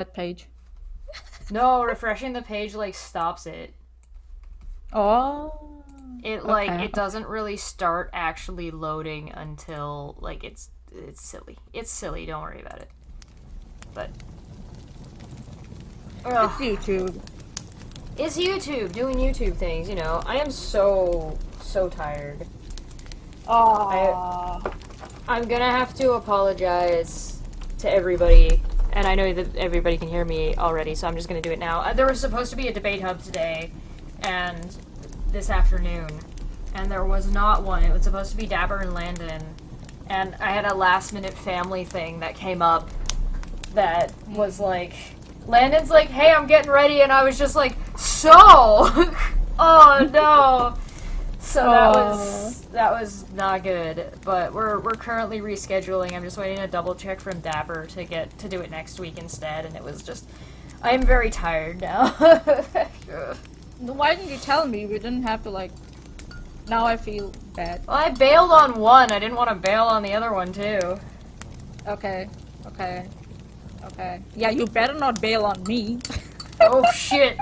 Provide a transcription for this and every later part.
that page. No, refreshing the page like stops it. Oh, okay. It doesn't really start actually loading until like it's silly. It's silly. Don't worry about it. But It's ugh, YouTube. it's YouTube doing YouTube things. I am so tired. I Oh, I'm gonna have to apologize to everybody, and I know that everybody can hear me already, so I'm just gonna do it now. There was supposed to be a debate hub today, and this afternoon, and there was not one. It was supposed to be Dapper and Landon, and I had a last minute family thing that came up that was like, Landon's like, "Hey, I'm getting ready," and I was just like, "So, oh no." So oh. that was not good, but we're currently rescheduling. I'm just waiting a double check from Dapper to get to do it next week instead, and it was just I am very tired now. Why didn't you tell me? We didn't have to like. Now I feel bad. Well, I bailed on one. I didn't want to bail on the other one too. Okay, okay, okay. Yeah, you better not bail on me. Oh shit.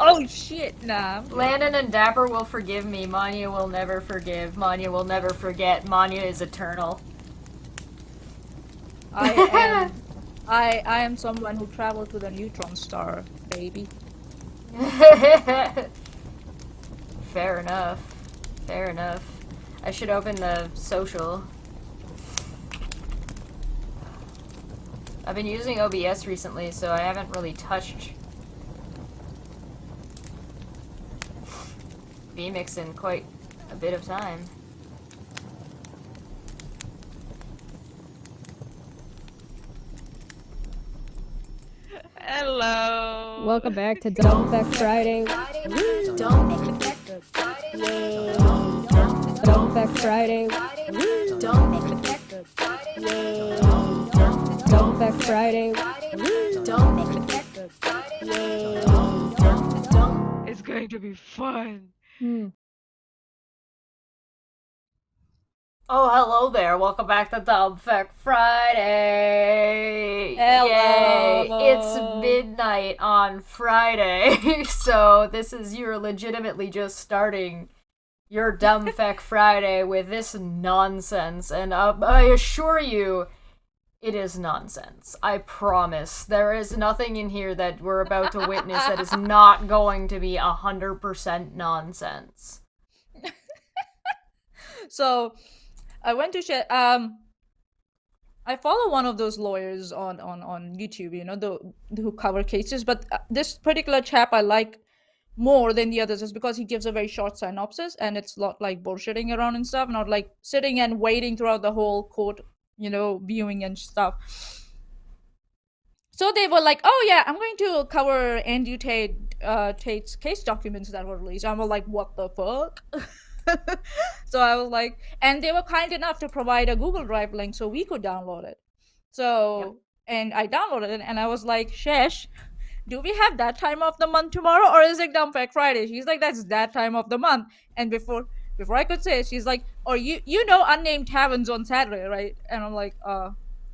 Oh shit, nah. I'm joking. Landon and Dapper will forgive me. Manya will never forgive. Manya will never forget. Manya is eternal. I am. I am someone who traveled to the neutron star, baby. Fair enough. Fair enough. I should open the social. I've been using OBS recently, so I haven't really touched VMix in quite a bit of time. Hello. Welcome back to Dumb Fekk Friday. Don't Yay. Dumb Fekk Friday. don't Yay. Dumb Fekk Friday. Yay. It's going to be fun. Hmm. Oh, hello there. Welcome back to Dumb Fekk Friday. Yay. It's Hello. midnight on Friday. So this is you're legitimately just starting your Dumb Fekk Friday with this nonsense. And I assure you, it is nonsense. I promise. There is nothing in here that we're about to witness that is not going to be 100% nonsense. So I went to share. I follow one of those lawyers on YouTube. The who cover cases, but this particular chap I like more than the others is because he gives a very short synopsis and it's not like bullshitting around and stuff, not like sitting and waiting throughout the whole court, viewing and stuff. So they were like, "Oh yeah, I'm going to cover Andrew Tate's case documents that were released." I'm like, "What the fuck?" So I was like, and they were kind enough to provide a Google Drive link so we could download it. Yep. So, and I downloaded it, and I was like, "Shesh, do we have that time of the month tomorrow, or is it Dumbback Friday?" She's like, "That's that time of the month." And before I could say it, she's like, "Or you know unnamed taverns on Saturday, right?" And I'm like,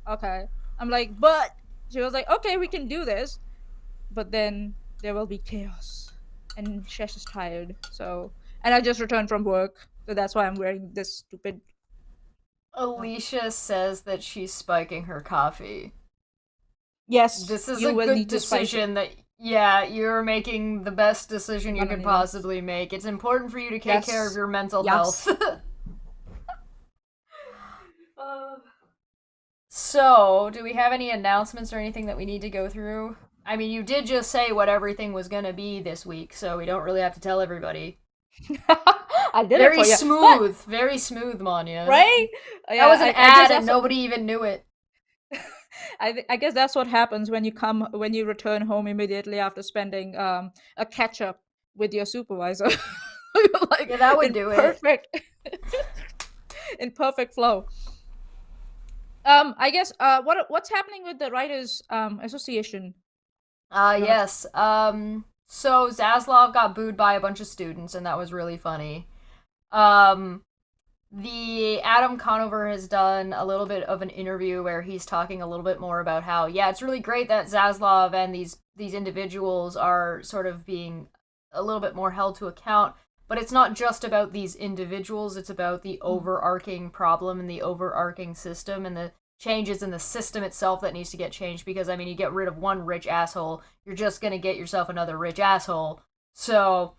okay." I'm like, "But," she was like, "Okay, we can do this, but then there will be chaos." And Shesh is tired, so, and I just returned from work, so that's why I'm wearing this stupid. Uh, Alicia says that she's spiking her coffee. yes, This is you a will good need to spike it. decision that, yeah, you're making the best decision you Gonna could need it. possibly make. It's important for you to take care of Yes, your mental health. yes. Uh, so, do we have any announcements or anything that we need to go through? I mean, you did just say what everything was gonna be this week, so we don't really have to tell everybody. I did it for you, but Very smooth, Manya. right? That Yeah, was an I guess ad and that's what, nobody even knew it. I guess that's what happens when you return home immediately after spending a catch up with your supervisor. You're like Yeah, that would in do it. perfect in perfect flow. I guess what's happening with the writers association? You wanna Yes. So Zaslav got booed by a bunch of students, and that was really funny. Um, the Adam Conover has done a little bit of an interview where he's talking a little bit more about how, yeah, it's really great that Zaslav and these individuals are sort of being a little bit more held to account, but it's not just about these individuals, it's about the overarching problem and the overarching system and the changes in the system itself that needs to get changed, because, I mean, you get rid of one rich asshole, you're just gonna get yourself another rich asshole. So,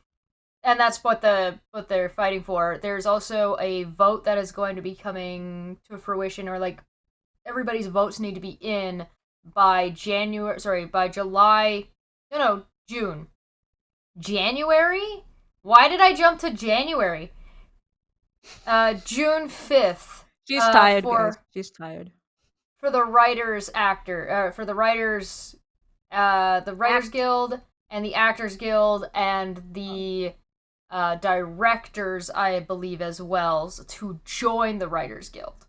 and that's what they're fighting for. There's also a vote that is going to be coming to fruition, or like everybody's votes need to be in by June. January? Why did I jump to January? June 5th. She's tired, guys. She's tired. For the writers guild and the actors guild and the directors, I believe, as well, to join the writers guild.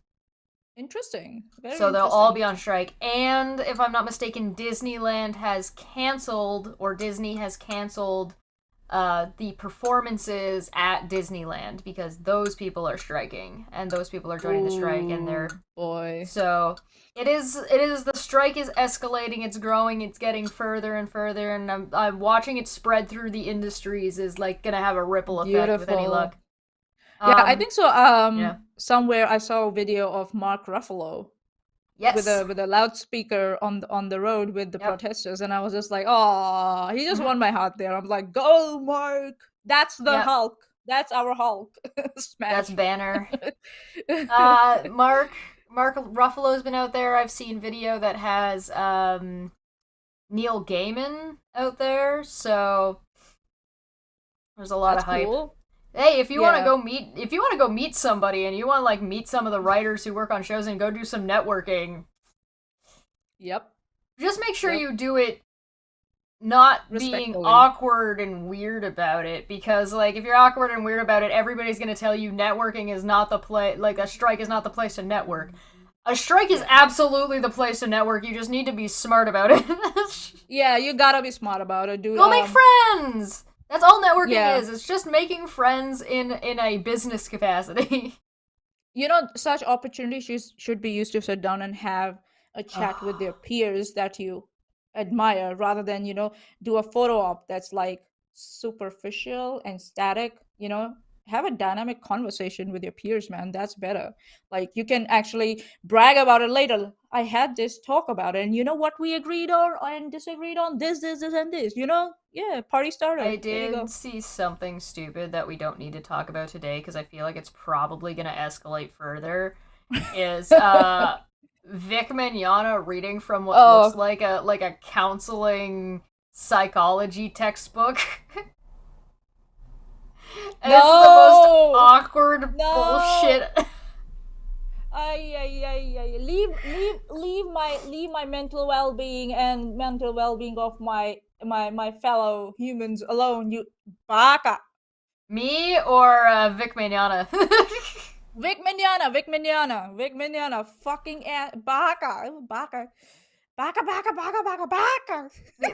Interesting. So they'll all be on strike. And if I'm not mistaken, Disney has canceled the performances at Disneyland because those people are striking and those people are joining the strike, and they're so it is the strike is escalating, it's growing, it's getting further and further, and I'm watching it spread through the industries is like gonna have a ripple effect with any luck. Yeah, I think so. Somewhere I saw a video of Mark Ruffalo. Yes. With a loudspeaker on the road with the protesters, and I was just like, oh, he just won my heart there. I'm like, go, Mark! That's the Hulk. That's our Hulk. Smash. That's Banner. Mark Ruffalo's been out there. I've seen video that has Neil Gaiman out there, so there's a lot of hype. Cool. Hey, if you want to go meet somebody and you want to like meet some of the writers who work on shows and go do some networking. Yep. Just make sure you do it not being awkward and weird about it, because like if you're awkward and weird about it, everybody's going to tell you networking is not the place, like a strike is not the place to network. A strike is absolutely the place to network. You just need to be smart about it. Yeah, you got to be smart about it, dude. Go make friends. That's all networking is. It's just making friends in a business capacity. You know, such opportunities should be used to sit down and have a chat with their peers that you admire, rather than, you know, do a photo op that's like superficial and static. You know, have a dynamic conversation with your peers, man. That's better. Like, you can actually brag about it later. I had this talk about it, and you know what we agreed on and disagreed on? This, and this, you know? Yeah, party starter. I did see something stupid that we don't need to talk about today, because I feel like it's probably going to escalate further, is Vic Mignogna reading from what looks like a counseling psychology textbook. And it's the most awkward bullshit. Leave my mental well-being and mental well-being of my fellow humans alone, you baka. Me or Vic Mignogna? Vic Mignogna, fucking baka.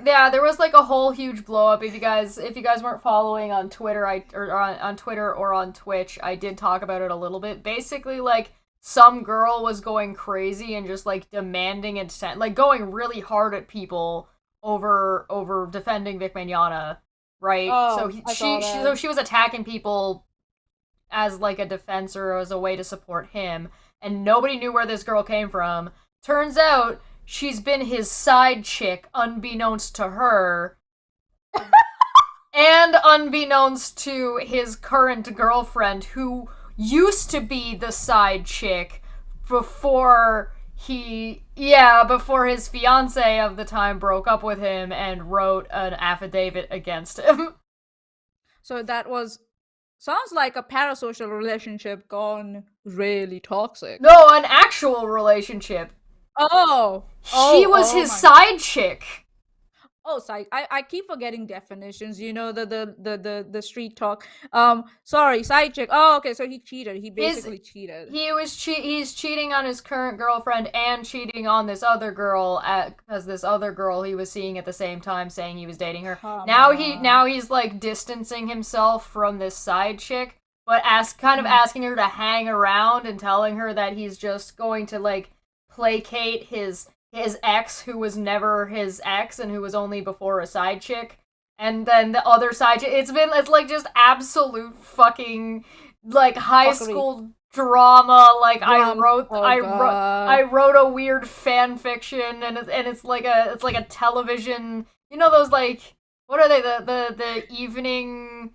Yeah, there was like a whole huge blow up. If you guys weren't following on Twitter, on Twitter or on Twitch, I did talk about it a little bit. Basically, like, some girl was going crazy and just like demanding and like going really hard at people over defending Vic Mignogna, right? So she was attacking people as like a defense or as a way to support him, and nobody knew where this girl came from. Turns out she's been his side chick, unbeknownst to her, and unbeknownst to his current girlfriend, who used to be the side chick before his fiance of the time broke up with him and wrote an affidavit against him. So that sounds like a parasocial relationship gone really toxic. No, an actual relationship. She was his side chick. I keep forgetting definitions. You know, the street talk. Sorry, side chick. Oh, okay. So he cheated. He basically cheated. He's cheating on his current girlfriend and cheating on this other girl because this other girl he was seeing at the same time, saying he was dating her. Now he's like distancing himself from this side chick. but asking her to hang around and telling her that he's just going to like placate his ex, who was never his ex and who was only before a side chick. And then the other side chick, it's like just absolute fucking like high school drama. Like I wrote a weird fan fiction, and it's like a television. You know those like, what are they, the evening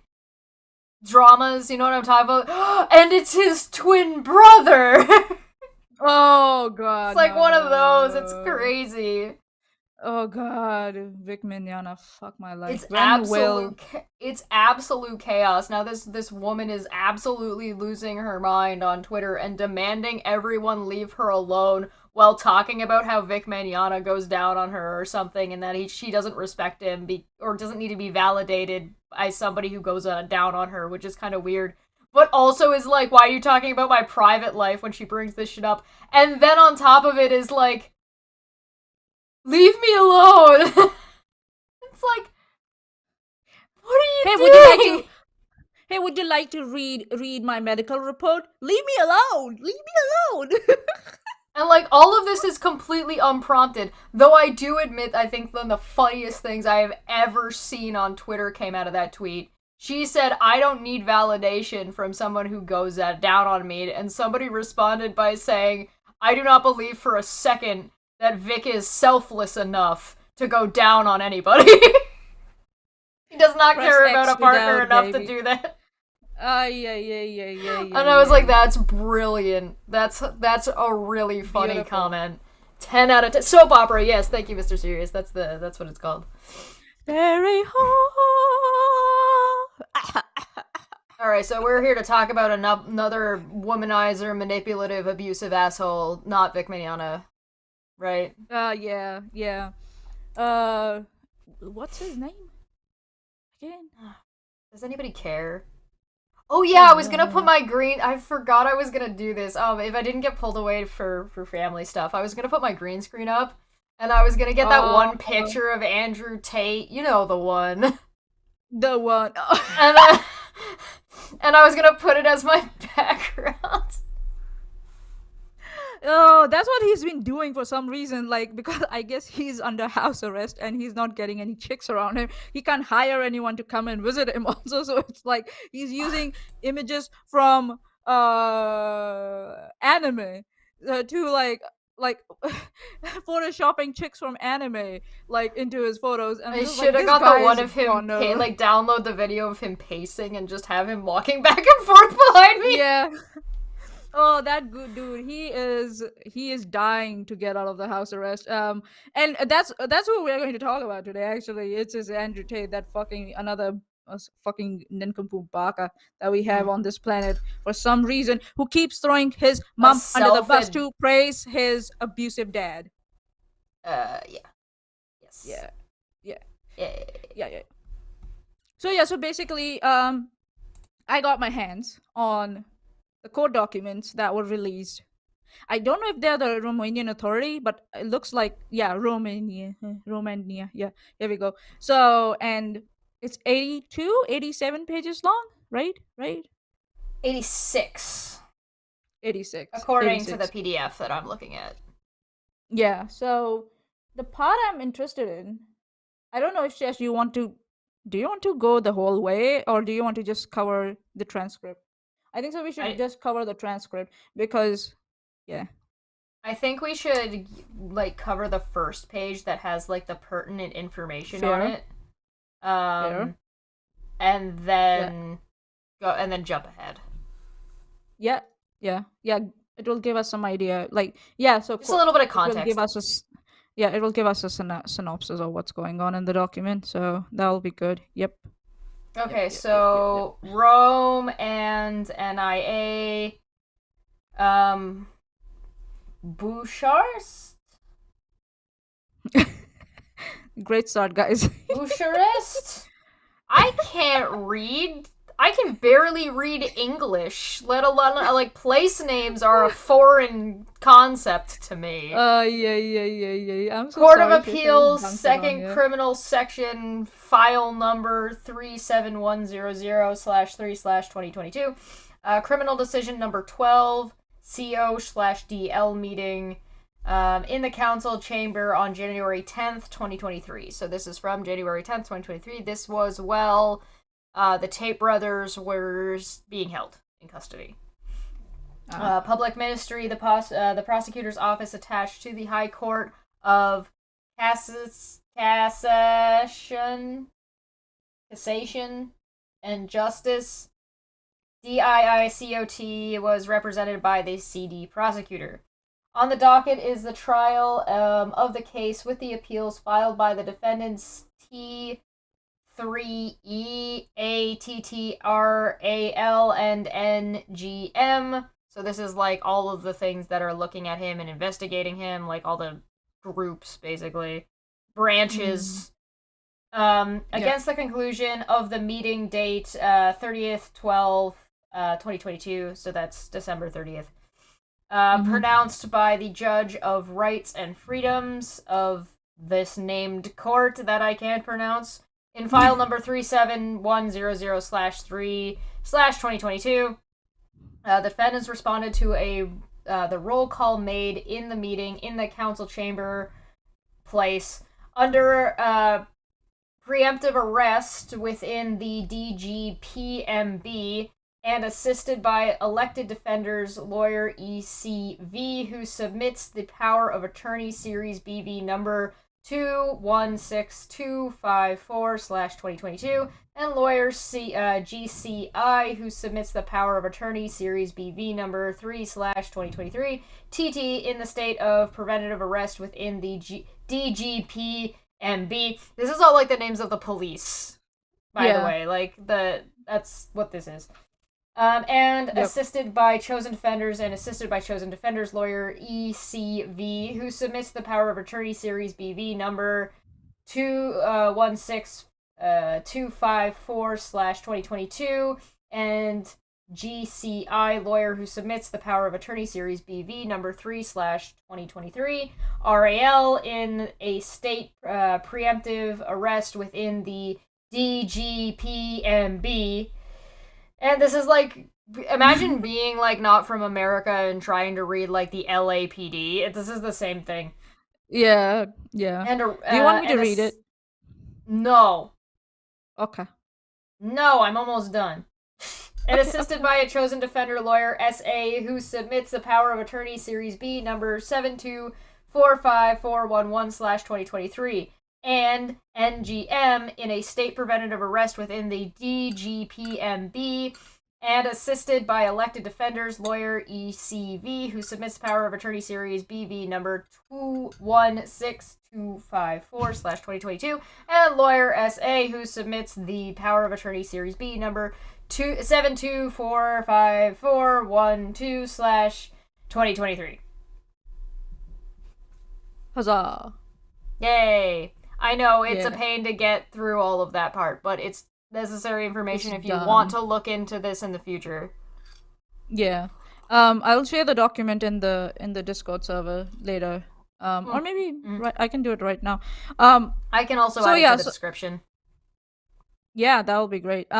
dramas? You know what I'm talking about? And it's his twin brother. Oh god. It's like one of those. It's crazy. Oh god, Vic Mignogna, fuck my life. It's absolute chaos. Now this woman is absolutely losing her mind on Twitter and demanding everyone leave her alone while talking about how Vic Mignogna goes down on her or something, and that she doesn't respect him or doesn't need to be validated by somebody who goes down on her, which is kind of weird. But also is like, why are you talking about my private life when she brings this shit up? And then on top of it is like, leave me alone. It's like, what are you doing? Would you like to read my medical report? Leave me alone. Leave me alone. And like, all of this is completely unprompted. Though I do admit, I think one of the funniest things I have ever seen on Twitter came out of that tweet. She said, I don't need validation from someone who goes down on me. And somebody responded by saying, I do not believe for a second that Vic is selfless enough to go down on anybody. He does not care about a partner enough to do that. Yeah. And I was like, that's brilliant. That's a really funny Beautiful. comment. 10 out of 10. Soap opera, yes. Thank you, Mr. Serious. That's what it's called. Very hard. Alright, so we're here to talk about another womanizer, manipulative, abusive asshole, not Vic Mignogna. Right? Yeah. What's his name? Again? Does anybody care? Oh yeah, I was gonna put my green... I forgot I was gonna do this. If I didn't get pulled away for family stuff, I was gonna put my green screen up, and I was gonna get that one picture of Andrew Tate. You know, the one. The one. And I was gonna put it as my background. Oh, that's what he's been doing for some reason, like, because I guess he's under house arrest and he's not getting any chicks around him. He can't hire anyone to come and visit him also, so it's like he's using images from anime to like photoshopping chicks from anime like into his photos. And I should have got the one of him like download the video of him pacing and just have him walking back and forth behind me. Yeah. Oh, that good dude. He is dying to get out of the house arrest. And that's what we're going to talk about today. Actually, it's just Andrew Tate, that fucking another fucking nincompoop baka that we have on this planet for some reason, who keeps throwing his mom under the bus to praise his abusive dad. Yeah. Yes. Yeah. So basically, I got my hands on the court documents that were released. I don't know if they're the Romanian authority, but it looks like, Romania. Yeah, here we go. So, and it's 87 pages long, right? 86. 86. According to the PDF that I'm looking at. Yeah, so the part I'm interested in, I don't know if Shesh, do you want to go the whole way, or do you want to just cover the transcript? I think so we should just cover the transcript because, yeah. I think we should, like, cover the first page that has, like, the pertinent information on it. Fair. And then go and then jump ahead. Yeah. It will give us some idea. Like, so just a little bit of context. It will give us a synopsis of what's going on in the document, so that'll be good. Yep. Okay, so Rome and NIA, Boucharist? Great start, guys. Boucharist? I can't read. I can barely read English, let alone like place names are a foreign concept to me. Yeah. I'm so Court sorry. of Trish, I just Appeals, dunked it on Second you. Criminal Section, file number 37100/3/2022. Criminal decision number 12, CO/DL meeting in the council chamber on January 10th, 2023. So this is from January 10th, 2023. This was the Tate brothers were being held in custody. Public Ministry, the prosecutor's office attached to the High Court of Cassation and Justice, DIICOT, was represented by the CD prosecutor. On the docket is the trial of the case with the appeals filed by the defendants T3E, ATTRAL, and NGM. So this is like all of the things that are looking at him and investigating him, like all the groups, basically. Branches. Against the conclusion of the meeting date, 30th, 12th, 2022, so that's December 30th. Pronounced by the Judge of Rights and Freedoms of this named court that I can't pronounce, in file number 37100/3/2022. The defendants responded to the roll call made in the meeting in the council chamber place under preemptive arrest within the DGPMB and assisted by elected defenders lawyer ECV, who submits the power of attorney series BV number 216254/2022, and lawyer GCI, who submits the power of attorney series BV number 3/2023 TT in the state of preventative arrest within the DGPMB. This is all like the names of the police, by the way. Like that's what this is. Assisted by chosen defenders and assisted by chosen defenders lawyer ECV, who submits the power of attorney series BV number 216254/2022, and GCI, lawyer who submits the power of attorney series BV number 3/2023 RAL in a state preemptive arrest within the DGPMB. And this is like, imagine being like not from America and trying to read like the LAPD. This is the same thing. Yeah. And Do you want me to read it? No. Okay. No, I'm almost done. And assisted by a chosen defender lawyer, SA, who submits the power of attorney series B number 7245411/2023. And NGM in a state preventative arrest within the DGPMB, and assisted by elected defenders lawyer ECV, who submits power of attorney series BV number 216254/2022, and lawyer SA, who submits the power of attorney series B number 7245412/2023. Huzzah. Yay! I know it's a pain to get through all of that part, but it's necessary information if you want to look into this in the future. Yeah. I'll share the document in the Discord server later. Or maybe I can do it right now. I can also add it to the description. Yeah, that would be great.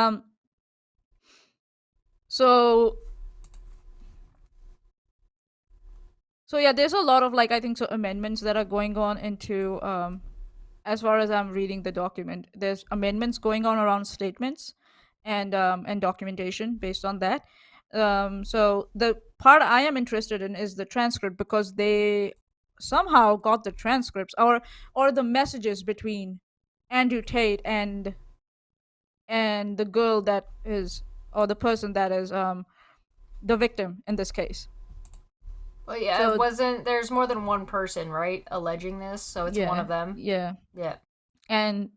So yeah, there's a lot of like, I think so, amendments that are going on into as far as I'm reading the document, there's amendments going on around statements and documentation based on that. So the part I am interested in is the transcript, because they somehow got the transcripts or the messages between Andrew Tate and the girl that is, or the person that is the victim in this case. Well, yeah, so, there's more than one person, right, alleging this, so it's one of them. Yeah. And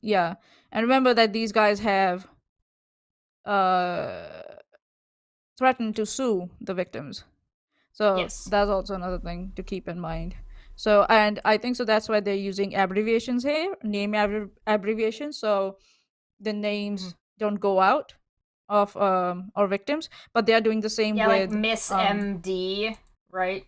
remember that these guys have threatened to sue the victims. So that's also another thing to keep in mind. So, and I think so that's why they're using abbreviations here, name abbreviations, so the names don't go out of our victims, but they are doing the same Yeah, like with Miss MD, right?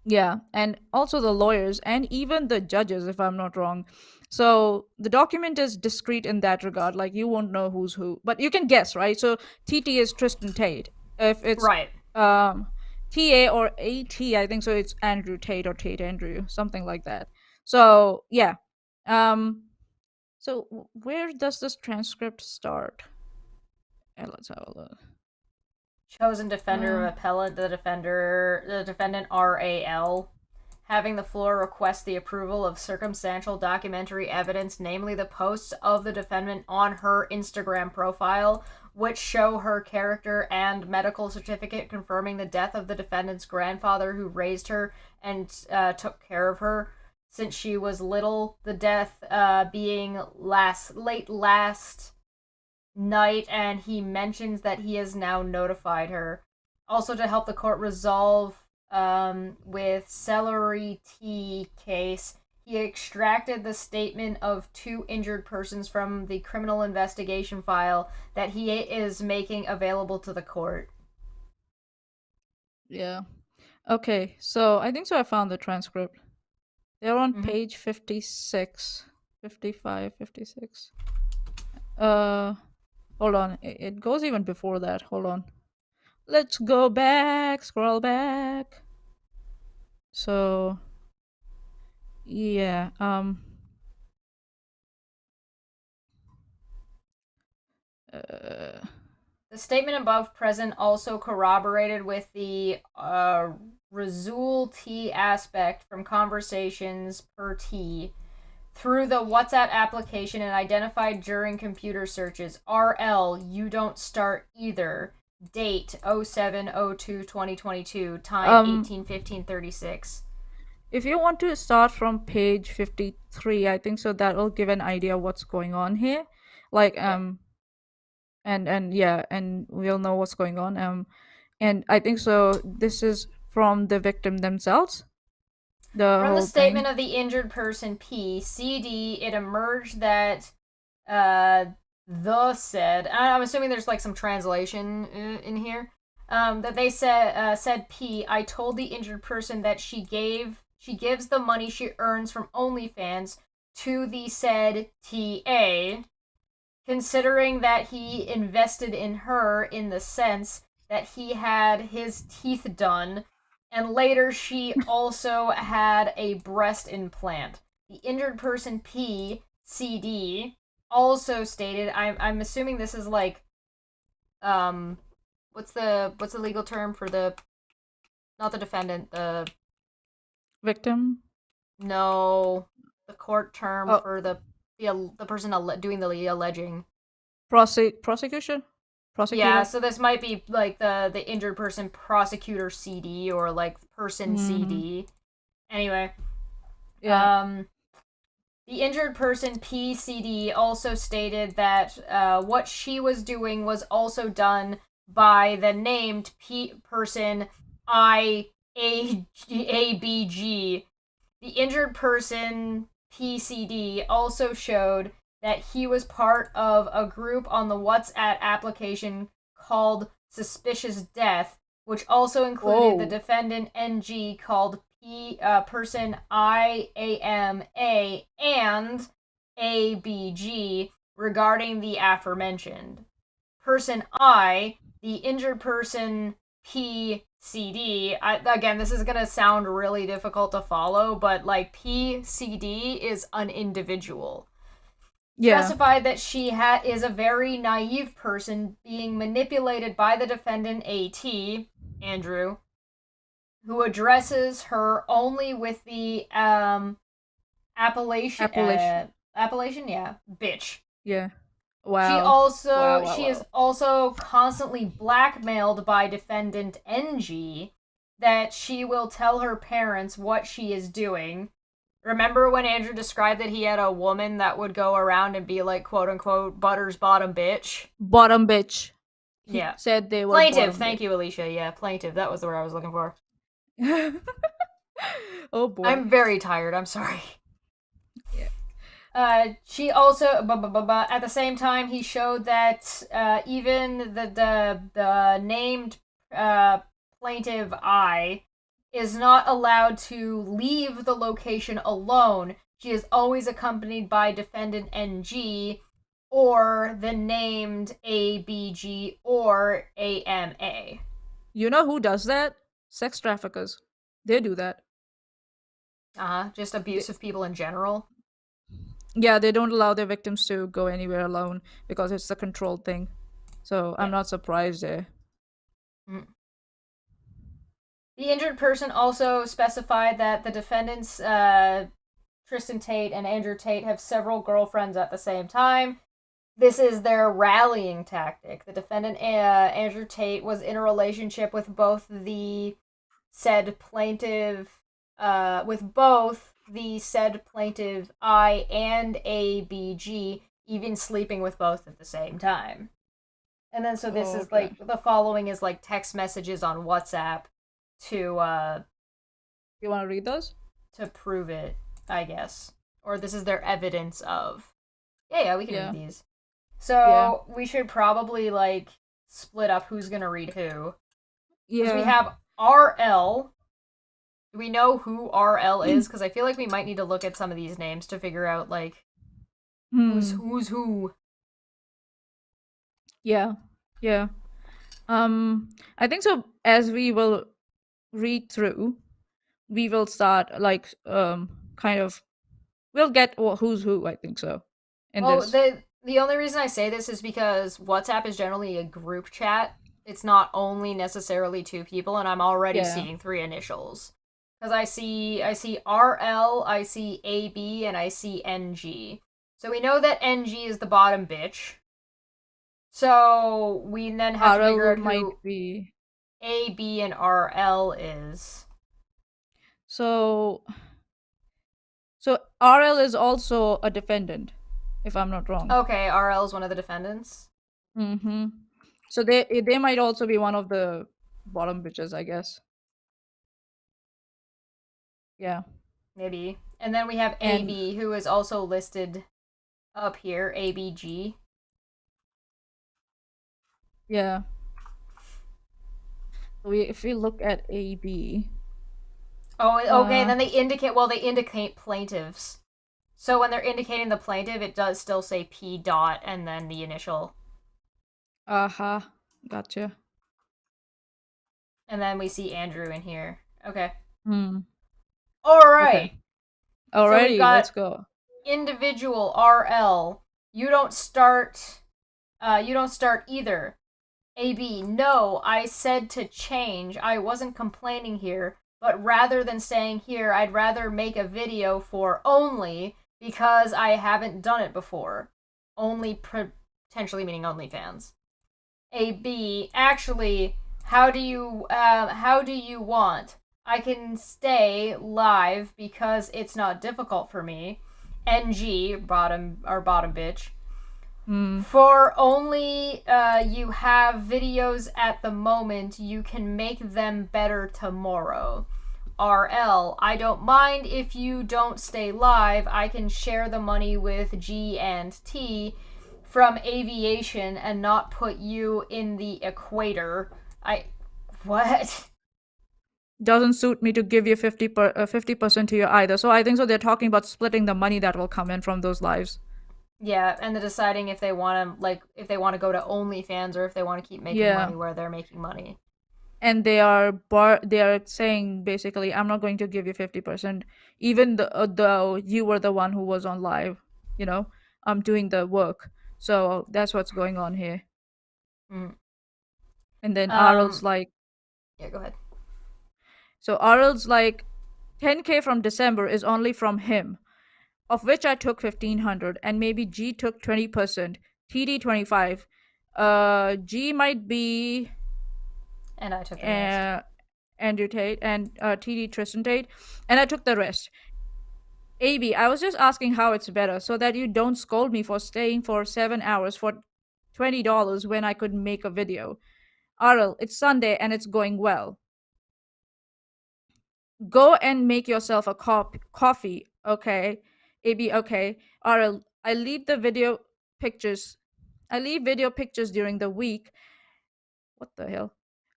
yeah, and also the lawyers and even the judges, if I'm not wrong. So the document is discreet in that regard. Like you won't know who's who, but you can guess, right? So TT is Tristan Tate. If it's Right. um TA or AT, I think so. It's Andrew Tate or Tate Andrew, something like that. So yeah, so where does this transcript start? Let's have a look. Chosen defender Uh, of appellant, the defendant RAL. Having the floor request the approval of circumstantial documentary evidence, namely the posts of the defendant on her Instagram profile, which show her character and medical certificate confirming the death of the defendant's grandfather who raised her and took care of her since she was little. The death being late last night, and he mentions that he has now notified her. Also, to help the court resolve with Celery T case, he extracted the statement of two injured persons from the criminal investigation file that he is making available to the court. yeah. Okay, so I think so. I found the transcript. They're on page 56, 55, 56. Hold on. It goes even before that. Hold on. Let's go back, scroll back. So, yeah, uh, The statement above present also corroborated with the Razul T aspect from conversations per T through the WhatsApp application and identified during computer searches. RL, you don't start either. Date 07/02/2022. Time 18/15/36. if you want to start from page 53, I think so that will give an idea what's going on here. Like, and yeah, and we'll know what's going on. And I think so this is from the victim themselves, the From the whole statement thing. of the injured person P, CD, it emerged that the said, I'm assuming there's like some translation in here, that they said P, I told the injured person that she gives the money she earns from OnlyFans to the said TA, considering that he invested in her in the sense that he had his teeth done, and later she also had a breast implant. The injured person P, CD, also stated, I'm assuming this is like, what's the legal term for the, not the defendant, the, Victim. no, the court term Oh, for the person doing the alleging. prosecution. Yeah, Prosecutor. so this might be like the injured person prosecutor CD or like person Mm-hmm. CD. Anyway, Yeah. the injured person PCD also stated that what she was doing was also done by the named person IABG. The injured person PCD also showed that he was part of a group on the WhatsApp application called Suspicious Death, which also included the Whoa. defendant NG called person IAMA and ABG regarding the aforementioned. Person I, the injured person PCD. Again, this is going to sound really difficult to follow, but like PCD is an individual. Yeah. Specified that she is a very naive person being manipulated by the defendant AT, Andrew, who addresses her only with the appellation, Appellation. yeah, bitch. Yeah. Wow. Wow. Wow. She is Wow. also constantly blackmailed by defendant NG that she will tell her parents what she is doing. Remember when Andrew described that he had a woman that would go around and be like, quote unquote, Butter's bottom bitch? Bottom bitch. He Yeah. said they were Plaintiff, bottom thank you, Alicia. Yeah, plaintiff. That was the word I was looking for. Oh boy. I'm very tired. I'm sorry. Yeah. She also, at the same time, he showed that even the named uh, plaintiff I is not allowed to leave the location alone. She is always accompanied by defendant NG or the named ABG or AMA. You know who does that? Sex traffickers. They do that. Just abusive people in general. Yeah, they don't allow their victims to go anywhere alone because it's a controlled thing. So I'm Yeah. not surprised there. Mm. The injured person also specified that the defendants, Tristan Tate and Andrew Tate, have several girlfriends at the same time. This is their rallying tactic. The defendant, Andrew Tate, was in a relationship with both the said plaintiff, with both the said plaintiff I and ABG, even sleeping with both at the same time. And then so this is Okay. like the following is like text messages on WhatsApp to You want to read those? prove it, I guess. Or this is their evidence of. Yeah, we can Yeah. read these. Yeah. So we should probably like split up who's gonna read who. Because Yeah. we have RL. Do we know who RL is? Because I feel like we might need to look at some of these names to figure out like who's who. Yeah. Yeah. I think so. As we will read through, we will start like kind of we'll get who's who. I think so. In Well, this. the only reason I say this is because WhatsApp is generally a group chat. It's not only necessarily two people, and I'm already Yeah. seeing three initials. Because I see RL, I see AB, and I see NG. So we know that NG is the bottom bitch. So we then have to figure RL out might who be. AB and RL is. So RL is also a defendant, if I'm not wrong. Okay, RL is one of the defendants. Mm-hmm. So they might also be one of the bottom bitches, I guess. Yeah. Maybe. And then we have And AB, who is also listed up here, ABG. yeah. If we look at AB. Oh, okay, and Uh then they indicate plaintiffs. So when they're indicating the plaintiff, it does still say P dot and then the initial. uh-huh. Gotcha. And then we see Andrew in here. Okay. Hmm. Alright. Okay. So we've Alrighty, let's got go. individual RL. You don't start either. AB, no, I said to change. I wasn't complaining here, but rather than saying here, I'd rather make a video for only because I haven't done it before. Only potentially meaning OnlyFans. AB, actually, how do you want? I can stay live because it's not difficult for me. NG, bottom bitch. Hmm. For only you have videos at the moment, you can make them better tomorrow. RL, I don't mind if you don't stay live. I can share the money with G and T from aviation and not put you in the equator. What? Doesn't suit me to give you 50% to you either. So I think so they're talking about splitting the money that will come in from those lives. Yeah, and they're deciding if they want to go to OnlyFans or if they want to keep making Yeah. money where they're making money. And they are saying basically, I'm not going to give you 50%, even though you were the one who was on live, I'm doing the work. So that's what's going on here. Mm. And then RL's like, Yeah, go ahead. so RL's like, 10K from December is only from him, of which I took 1,500, and maybe G took 20%, TD 25. G might be And I took the rest. Andrew Tate and TD Tristan Tate, and I took the rest. AB, I was just asking how it's better so that you don't scold me for staying for 7 hours for $20 when I could make a video. RL, it's Sunday and it's going well. Go and make yourself a coffee, okay? AB, okay. RL, I leave the video pictures. I leave video pictures during the week. What the hell?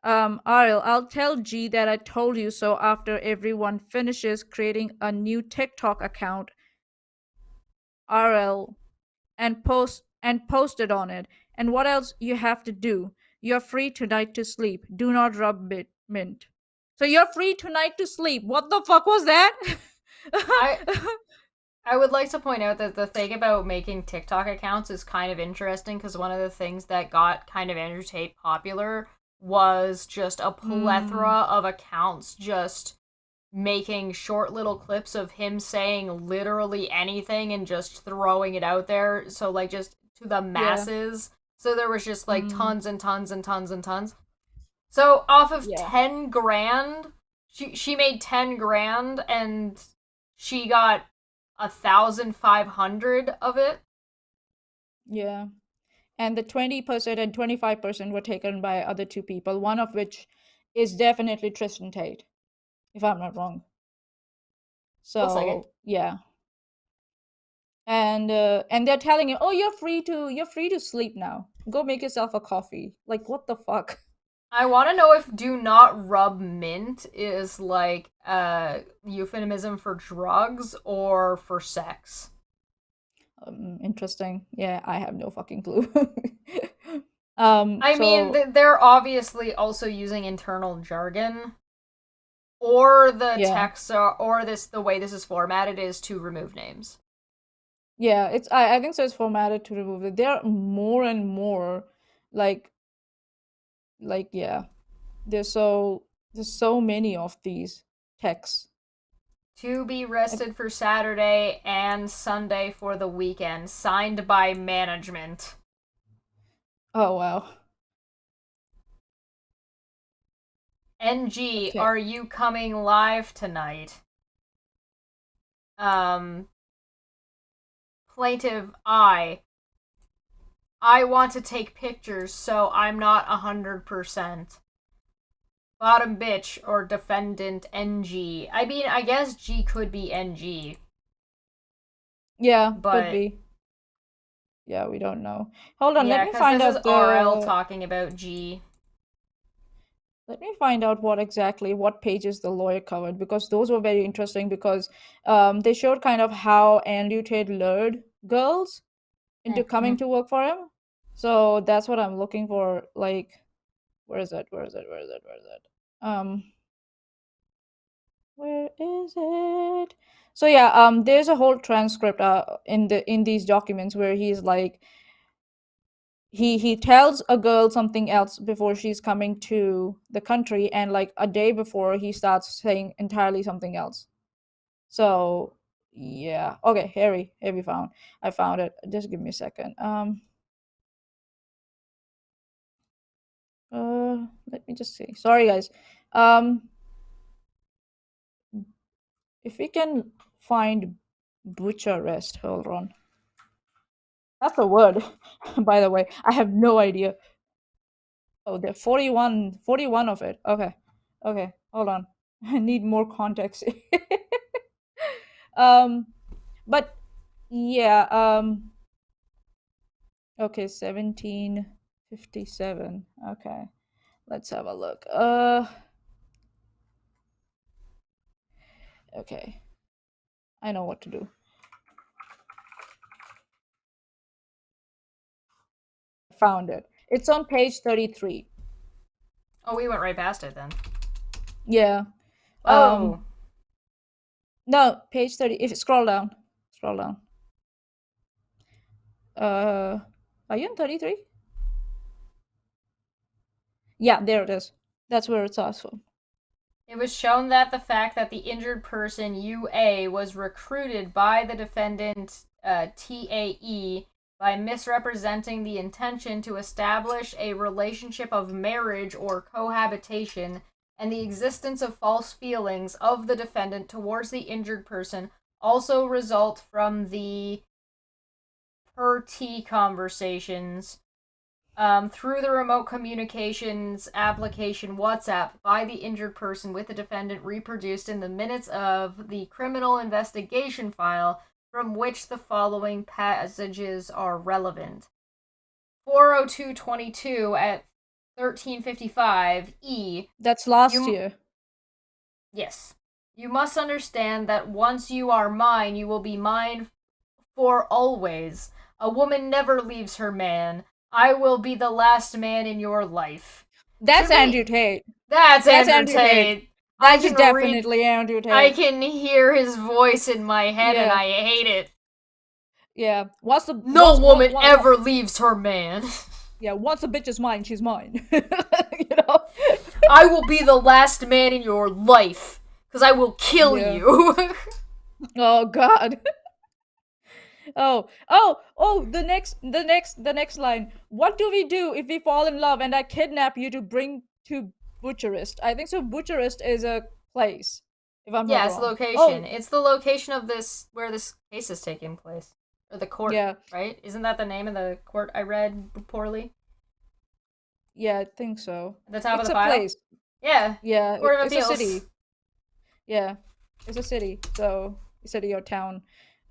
RL, I'll tell G that I told you so after everyone finishes creating a new TikTok account. RL, and post it on it. And what else you have to do? You're free tonight to sleep. Do not rub mint. So you're free tonight to sleep. What the fuck was that? I I would like to point out that the thing about making TikTok accounts is kind of interesting because one of the things that got kind of Andrew Tate popular was just a plethora of accounts just making short little clips of him saying literally anything and just throwing it out there. So, like, just to the masses. So there was just, like, tons and tons and tons and tons. So off of 10 grand, she made 10 grand and she got 1,500 of it. Yeah. And the 20% and 25% were taken by other two people, one of which is definitely Tristan Tate, if I'm not wrong. So, yeah. And they're telling him, "Oh, you're free to sleep now. Go make yourself a coffee." Like, what the fuck? I want to know if "do not rub mint" is like a euphemism for drugs or for sex. Interesting. Yeah, I have no fucking clue. I mean, they're obviously also using internal jargon, or the text, or the way this is formatted is to remove names. Yeah, I think so. It's formatted to remove it. There are more and more, like yeah, there's so many of these texts. To be rested for Saturday and Sunday for the weekend. Signed by management. Oh, wow. NG, are you coming live tonight? Plaintiff, I want to take pictures, so I'm not 100%. Bottom bitch or defendant NG. I mean, I guess G could be NG. Yeah, could be. Yeah, we don't know. Hold on, let me find out. This is RL talking about G. Let me find out what pages the lawyer covered, because those were very interesting, because they showed kind of how Andrew Tate lured girls into coming to work for him. So that's what I'm looking for. Like, where is it? Where is it? So yeah, there's a whole transcript in these documents where he's like, he tells a girl something else before she's coming to the country, and like a day before he starts saying entirely something else. So yeah, okay, Harry I found it. Just give me a second. Let me just see. Sorry, guys. If we can find butcher rest, hold on. That's a word, by the way. I have no idea. Oh, there are 41 of it. Okay, hold on. I need more context. But yeah, okay, 1757. Okay, let's have a look. Okay, I know what to do. Found it. It's on page 33. Oh, we went right past it then. Yeah. Oh. No, page 30. If scroll down. Are you on 33? Yeah, there it is. That's where it starts from. It was shown that the fact that the injured person, UA, was recruited by the defendant, TAE, by misrepresenting the intention to establish a relationship of marriage or cohabitation, and the existence of false feelings of the defendant towards the injured person also result from the per-T conversations through the remote communications application WhatsApp by the injured person with the defendant reproduced in the minutes of the criminal investigation file from which the following passages are relevant. 40222 at 1355 E. That's last You year. Yes. You must understand that once you are mine, you will be mine for always. A woman never leaves her man. I will be the last man in your life. That's To me- Andrew Tate. That's That's Andrew Andrew Tate. Tate. That is definitely Andrew I Tate. can hear his voice in my head, and Yeah. I hate it. Yeah. Once the No once- woman once- ever leaves her man. Yeah. Once a bitch is mine, she's mine. You know. I will be the last man in your life, because I will kill Yeah. you. Oh God. Oh, the next line. What do we do if we fall in love and I kidnap you to bring to Bucharest? I think so. Bucharest is a place, if I'm Yeah, not it's the wrong. location. It's the location of where this case is taking place. Or the court, Yeah. right? Isn't that the name of the court I read poorly? Yeah, I think so. At the top It's of the a file? place. Yeah. Yeah, Court of it's a Appeals. city. Yeah, it's a city. So, city or town.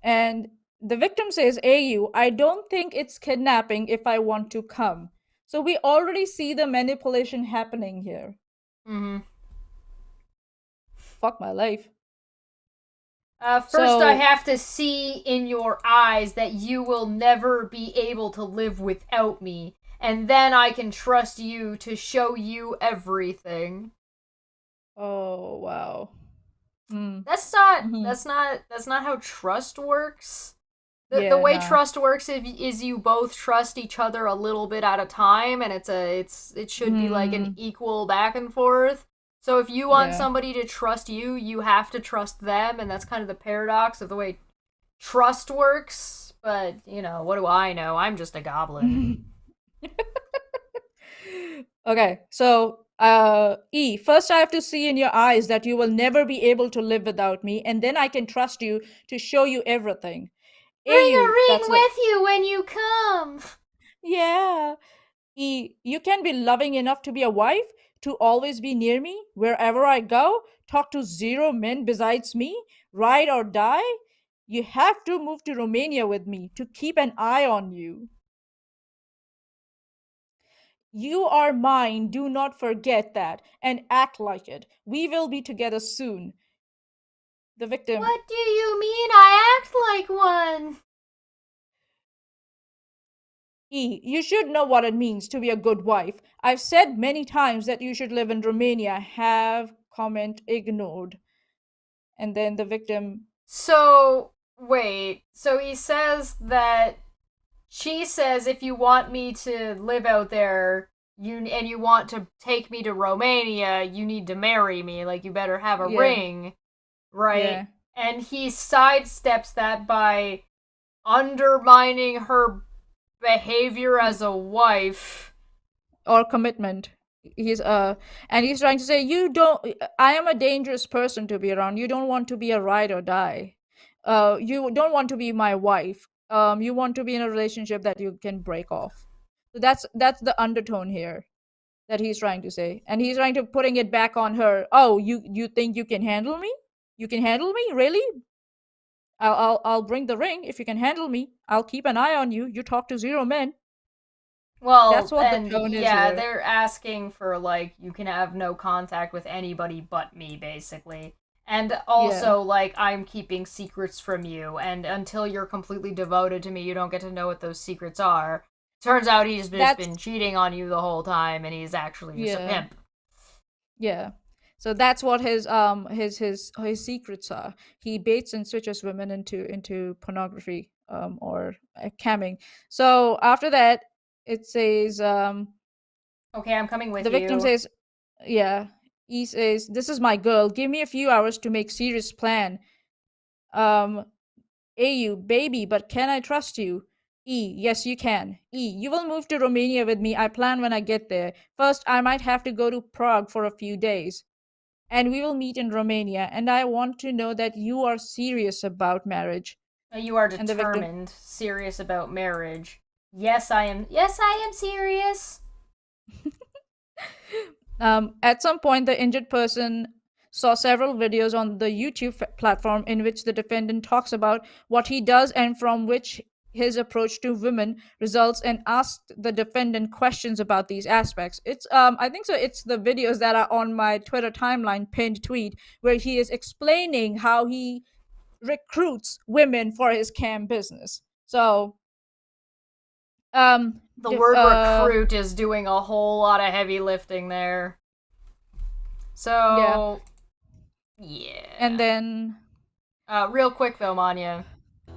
And the victim says, AU, I don't think it's kidnapping if I want to come. So, we already see the manipulation happening here. Mm-hmm. Fuck my life. First, So- I have to see in your eyes that you will never be able to live without me, and then I can trust you to show you everything. Oh, wow. Mm. That's not. Mhm. That's not how trust works. The Yeah, way nah. trust works is you both trust each other a little bit at a time, and it should be like an equal back and forth. So if you want Yeah. somebody to trust you, you have to trust them, and that's kind of the paradox of the way trust works. But what do I know? I'm just a goblin. Okay, so E, first I have to see in your eyes that you will never be able to live without me, and then I can trust you to show you everything. Bring a AU, ring that's with you when you come. Yeah. E, you can be loving enough to be a wife, to always be near me, wherever I go, talk to 0 men besides me, ride or die. You have to move to Romania with me to keep an eye on you. You are mine, do not forget that, and act like it. We will be together soon. The victim. What do you mean I act like one? E, you should know what it means to be a good wife. I've said many times that you should live in Romania. Have comment ignored. And then the victim. So, wait. So he says that she says if you want me to live out there, you want to take me to Romania, you need to marry me. Like, you better have a Yeah. ring, right? Yeah. And he sidesteps that by undermining her behavior as a wife. Or commitment. He's and he's trying to say I am a dangerous person to be around. You don't want to be a ride or die. You don't want to be my wife. You want to be in a relationship that you can break off. So that's the undertone here that he's trying to say. And he's trying to putting it back on her. Oh, you think you can handle me? You can handle me? Really? I'll bring the ring if you can handle me. I'll keep an eye on you. You talk to 0 men. Well, That's what the and tone is yeah, here. they're asking for, like, you can have no contact with anybody but me, basically. And also, like, I'm keeping secrets from you, and until you're completely devoted to me, you don't get to know what those secrets are. Turns out he's just been cheating on you the whole time, and he's actually just a pimp. Yeah. So that's what his secrets are. He baits and switches women into pornography or camming. So after that, it says Okay, I'm coming with the you. victim says, yeah, he says, this is my girl. Give me a few hours to make serious plan. AU, baby, but can I trust you? E, yes, you can. E, you will move to Romania with me. I plan when I get there. First, I might have to go to Prague for a few days. And we will meet in Romania. And I want to know that you are serious about marriage. You are And the victim- determined, serious about marriage. Yes, I am. Yes, I am serious. At some point, the injured person saw several videos on the YouTube platform in which the defendant talks about what he does and from which his approach to women results, and asked the defendant questions about these aspects. It's I think so it's the videos that are on my Twitter timeline pinned tweet where he is explaining how he recruits women for his cam business. So The word recruit is doing a whole lot of heavy lifting there. So, yeah. And then real quick though, Manya.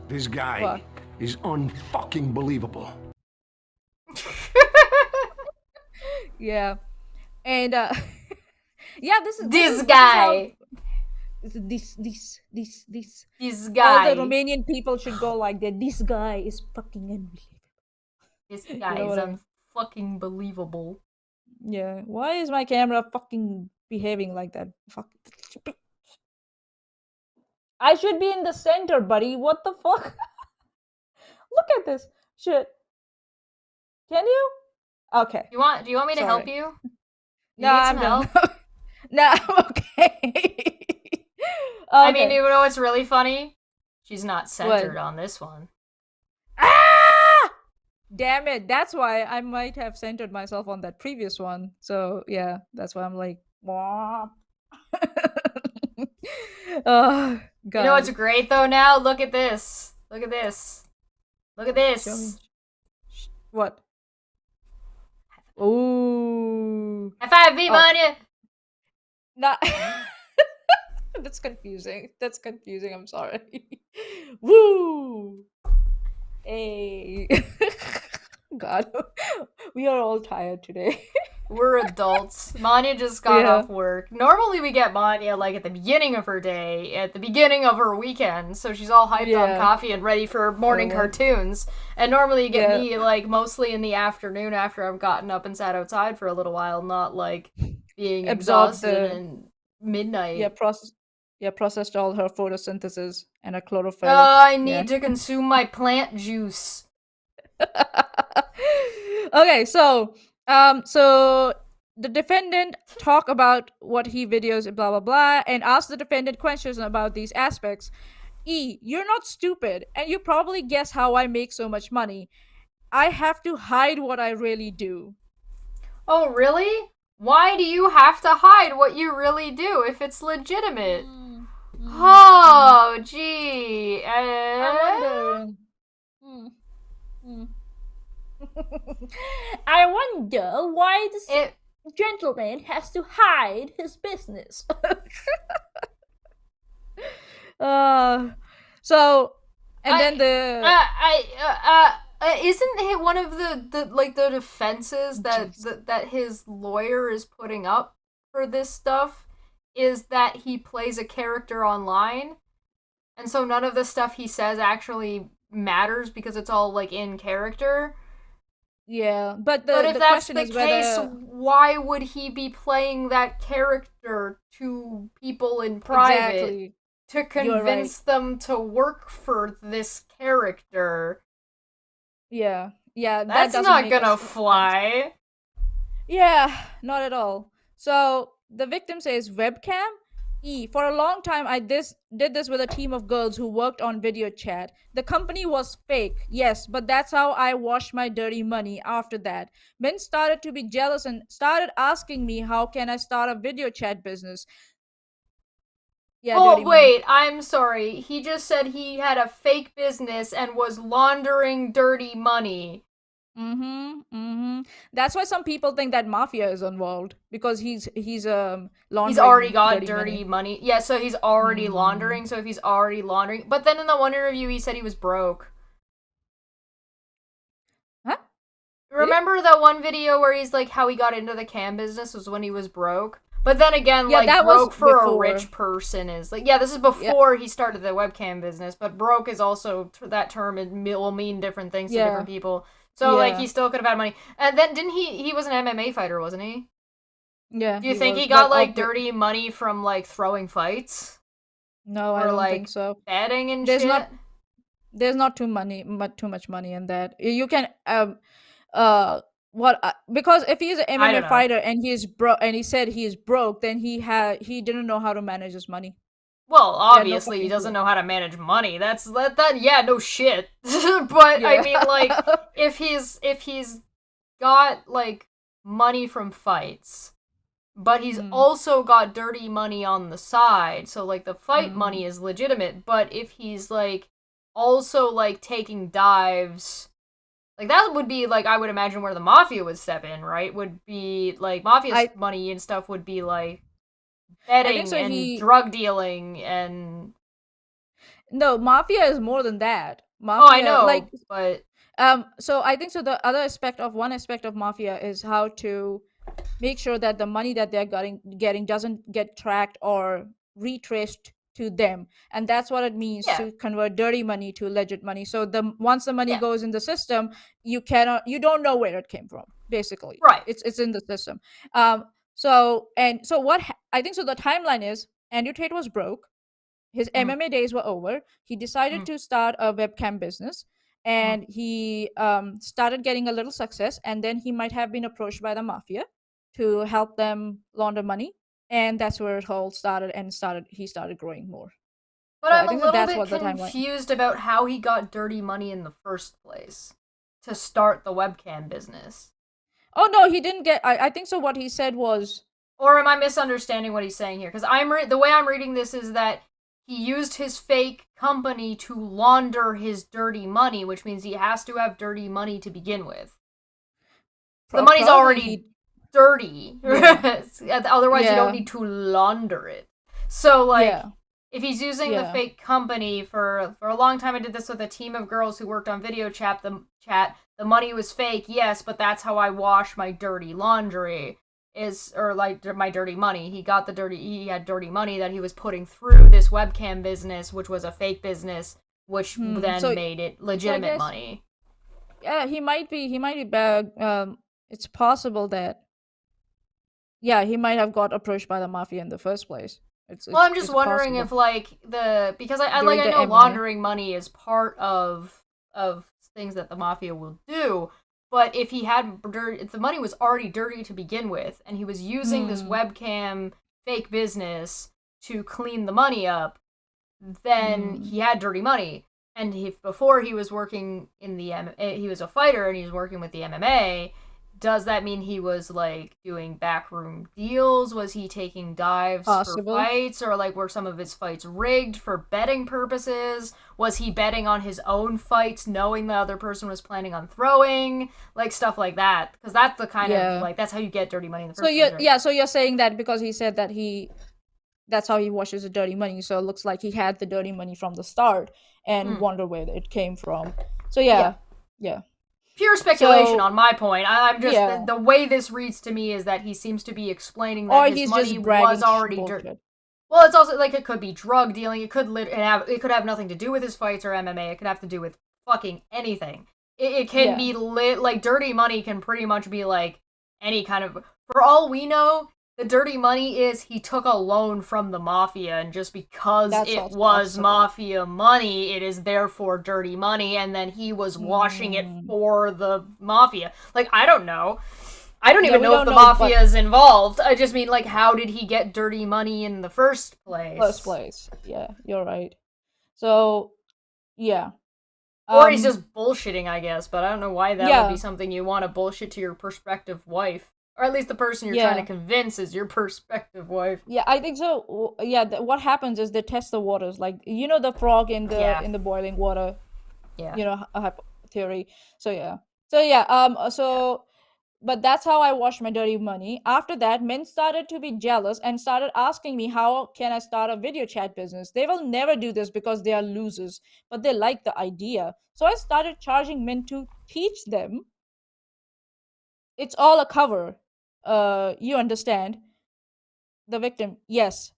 This guy What? is unfucking believable. yeah, and yeah, This guy. This This all guy. the Romanian people should go like that. This guy is fucking unbelievable. This guy know is what I mean? unfucking believable. Yeah, why is my camera fucking behaving like that? Fuck. I should be in the center, buddy. What the fuck? Look at this shit. Can you? Okay. Do you want me to help Sorry. you? You No, need I'm some help? done. No, I'm okay. I mean, Okay. you know what's really funny? She's not centered on this one. Ah! Damn it. That's why I might have centered myself on that previous one. So, yeah, that's why I'm like, wah. Oh, God. You know what's great though now? Look at this. Look at this. Look at Show me. this. What? Ooh. High five me, Oh. Manya! Nah. That's confusing. That's confusing. I'm sorry. Woo! Hey. God. We are all tired today. We're adults. Manya just got Yeah. off work. Normally we get Manya like at the beginning of her day, at the beginning of her weekend, so she's all hyped on Yeah. coffee and ready for morning Oh. cartoons. And normally you get Yeah. me like mostly in the afternoon after I've gotten up and sat outside for a little while, not like being Absorb exhausted the- and midnight. Processed all her photosynthesis and her chlorophyll. Oh, I need Yeah. to consume my plant juice. Okay, so the defendant talk about what he videos and blah blah blah, and ask the defendant questions about these aspects. You're not stupid, and you probably guess how I make so much money. I have to hide what I really do. Oh, really? Why do you have to hide what you really do if it's legitimate? Oh, gee. I'm wondering. I wonder why this gentleman has to hide his business. So, and then the isn't it one of the defenses that his lawyer is putting up for this stuff is that he plays a character online, and so none of the stuff he says actually matters because it's all like in character. yeah, but But the if that's question the is case, whether why would he be playing that character to people in private exactly. to You're convince them to work for this character? Yeah, that That's doesn't not make gonna sense. fly. Yeah, not at all. So the victim says webcam. For a long time, I did this with a team of girls who worked on video chat. The company was fake, yes, but that's how I washed my dirty money after that. Men started to be jealous and started asking me, how can I start a video chat business? Yeah, Oh, dirty money. wait, I'm sorry. He just said he had a fake business and was laundering dirty money. That's why some people think that mafia is involved, because he's laundering. He's already got dirty money. money. Yeah, so he's already laundering. So if he's already laundering, but then in the one interview he said he was broke. Huh? Remember that one video where he's like how he got into the cam business was when he was broke? But then again, Yeah, like that was broke for a before. rich person is like, yeah, this is before he started the webcam business, but broke is also that term will mean different things to Yeah. different people. So like Yeah. he still could have had money. And then didn't he was an MMA fighter, wasn't he? Yeah. Do you think was, he got but like of- dirty money from like throwing fights? No, I or, don't like, think so. Betting and There's shit? not- There's not too much money in that. You can because if he's an I MMA don't know. fighter and he's broke, and he said he is broke, then he didn't know how to manage his money. Well, He had no obviously he fucking doesn't clue. know how to manage money. That yeah, no shit. But I Yeah. mean, like, if he's got like money from fights, but he's Mm, also got dirty money on the side, so like the fight mm. money is legitimate. But if he's like also like taking dives, like that would be like I would imagine where the mafia would step in, right? Would be like mafia's I money and stuff would be like I think betting so. and drug dealing and No, mafia is more than that. oh, I Mafia, like, know, but so I think so. The other aspect of one aspect of mafia is how to make sure that the money that they're getting doesn't get tracked or retraced to them, and that's what it means yeah, to convert dirty money to legit money. So once the money yeah, goes in the system, you don't know where it came from. Basically, right. it's in the system. So I think so. The timeline is Andrew Tate was broke. His Mm-hmm, MMA days were over. He decided mm-hmm, to start a webcam business, mm-hmm. and he started getting a little success. And then he might have been approached by the mafia to help them launder money, and that's where it all started. And he started growing more. But So I'm I a think that little that's bit what the timeline. confused about how he got dirty money in the first place to start the webcam business. Oh no, he didn't get. I think so. What he said was, Or am I misunderstanding what he's saying here? Because the way I'm reading this is that he used his fake company to launder his dirty money, which means he has to have dirty money to begin with. So the money's probably already dirty. yeah, Otherwise, you don't yeah, need to launder it. So, like, yeah, if he's using the yeah. fake company for a long time, I did this with a team of girls who worked on video chat. The money was fake, yes, but that's how I wash my dirty laundry. Or like my dirty money. He had dirty money that he was putting through this webcam business, which was a fake business, which then So made it so I legitimate guess money. yeah, he might be bad. It's possible that yeah, he might have got approached by the mafia in the first place. Well, I'm just It's wondering if possible like because during I the know MMA. laundering money is part of things that the mafia will do, but if if the money was already dirty to begin with, and he was using this Hmm. webcam fake business to clean the money up, then Hmm. he had dirty money. And if before he was working in he was a fighter and he was working with the MMA, does that mean he was like doing backroom deals? Was he taking dives for Possible. fights, or like were some of his fights rigged for betting purposes? Was he betting on his own fights knowing the other person was planning on throwing? Like stuff like that. Because that's the kind of Yeah. like that's how you get dirty money in the So first place, right? so you're saying that because he said that that's how he washes the dirty money. So it looks like he had the dirty money from the start and Mm. wonder where it came from. So Yeah. yeah. Pure speculation So on my point. I'm just yeah, the way this reads to me is that he seems to be explaining or that his he's money just was bragging already dirt. bullshit. Well, it's also like it could be drug dealing. It could have nothing to do with his fights or MMA. It could have to do with fucking anything. It can Yeah, be like dirty money can pretty much be like any kind of. For all we know, the dirty money is he took a loan from the mafia, and just because that's it also was possible. mafia money, it is therefore dirty money, and then he was washing it Hmm. for the mafia. Like, I don't know. I don't Yeah, even we know if don't the know, but mafia is involved. I just mean, like, how did he get dirty money in the first first place? place. Yeah, you're right. So yeah. Or he's Um just bullshitting, I guess, but I don't know why that would be yeah, something you want to bullshit to your prospective wife. Or at least the person you're trying to yeah. convince is your prospective wife. Yeah, I think so. Yeah, what happens is they test the waters, like the frog in Yeah, the boiling water, yeah, a theory. So yeah, but that's how I washed my dirty money. After that, men started to be jealous and started asking me how can I start a video chat business. They will never do this because they are losers, but they like the idea. So I started charging men to teach them. It's all a cover. You understand? The victim, yes.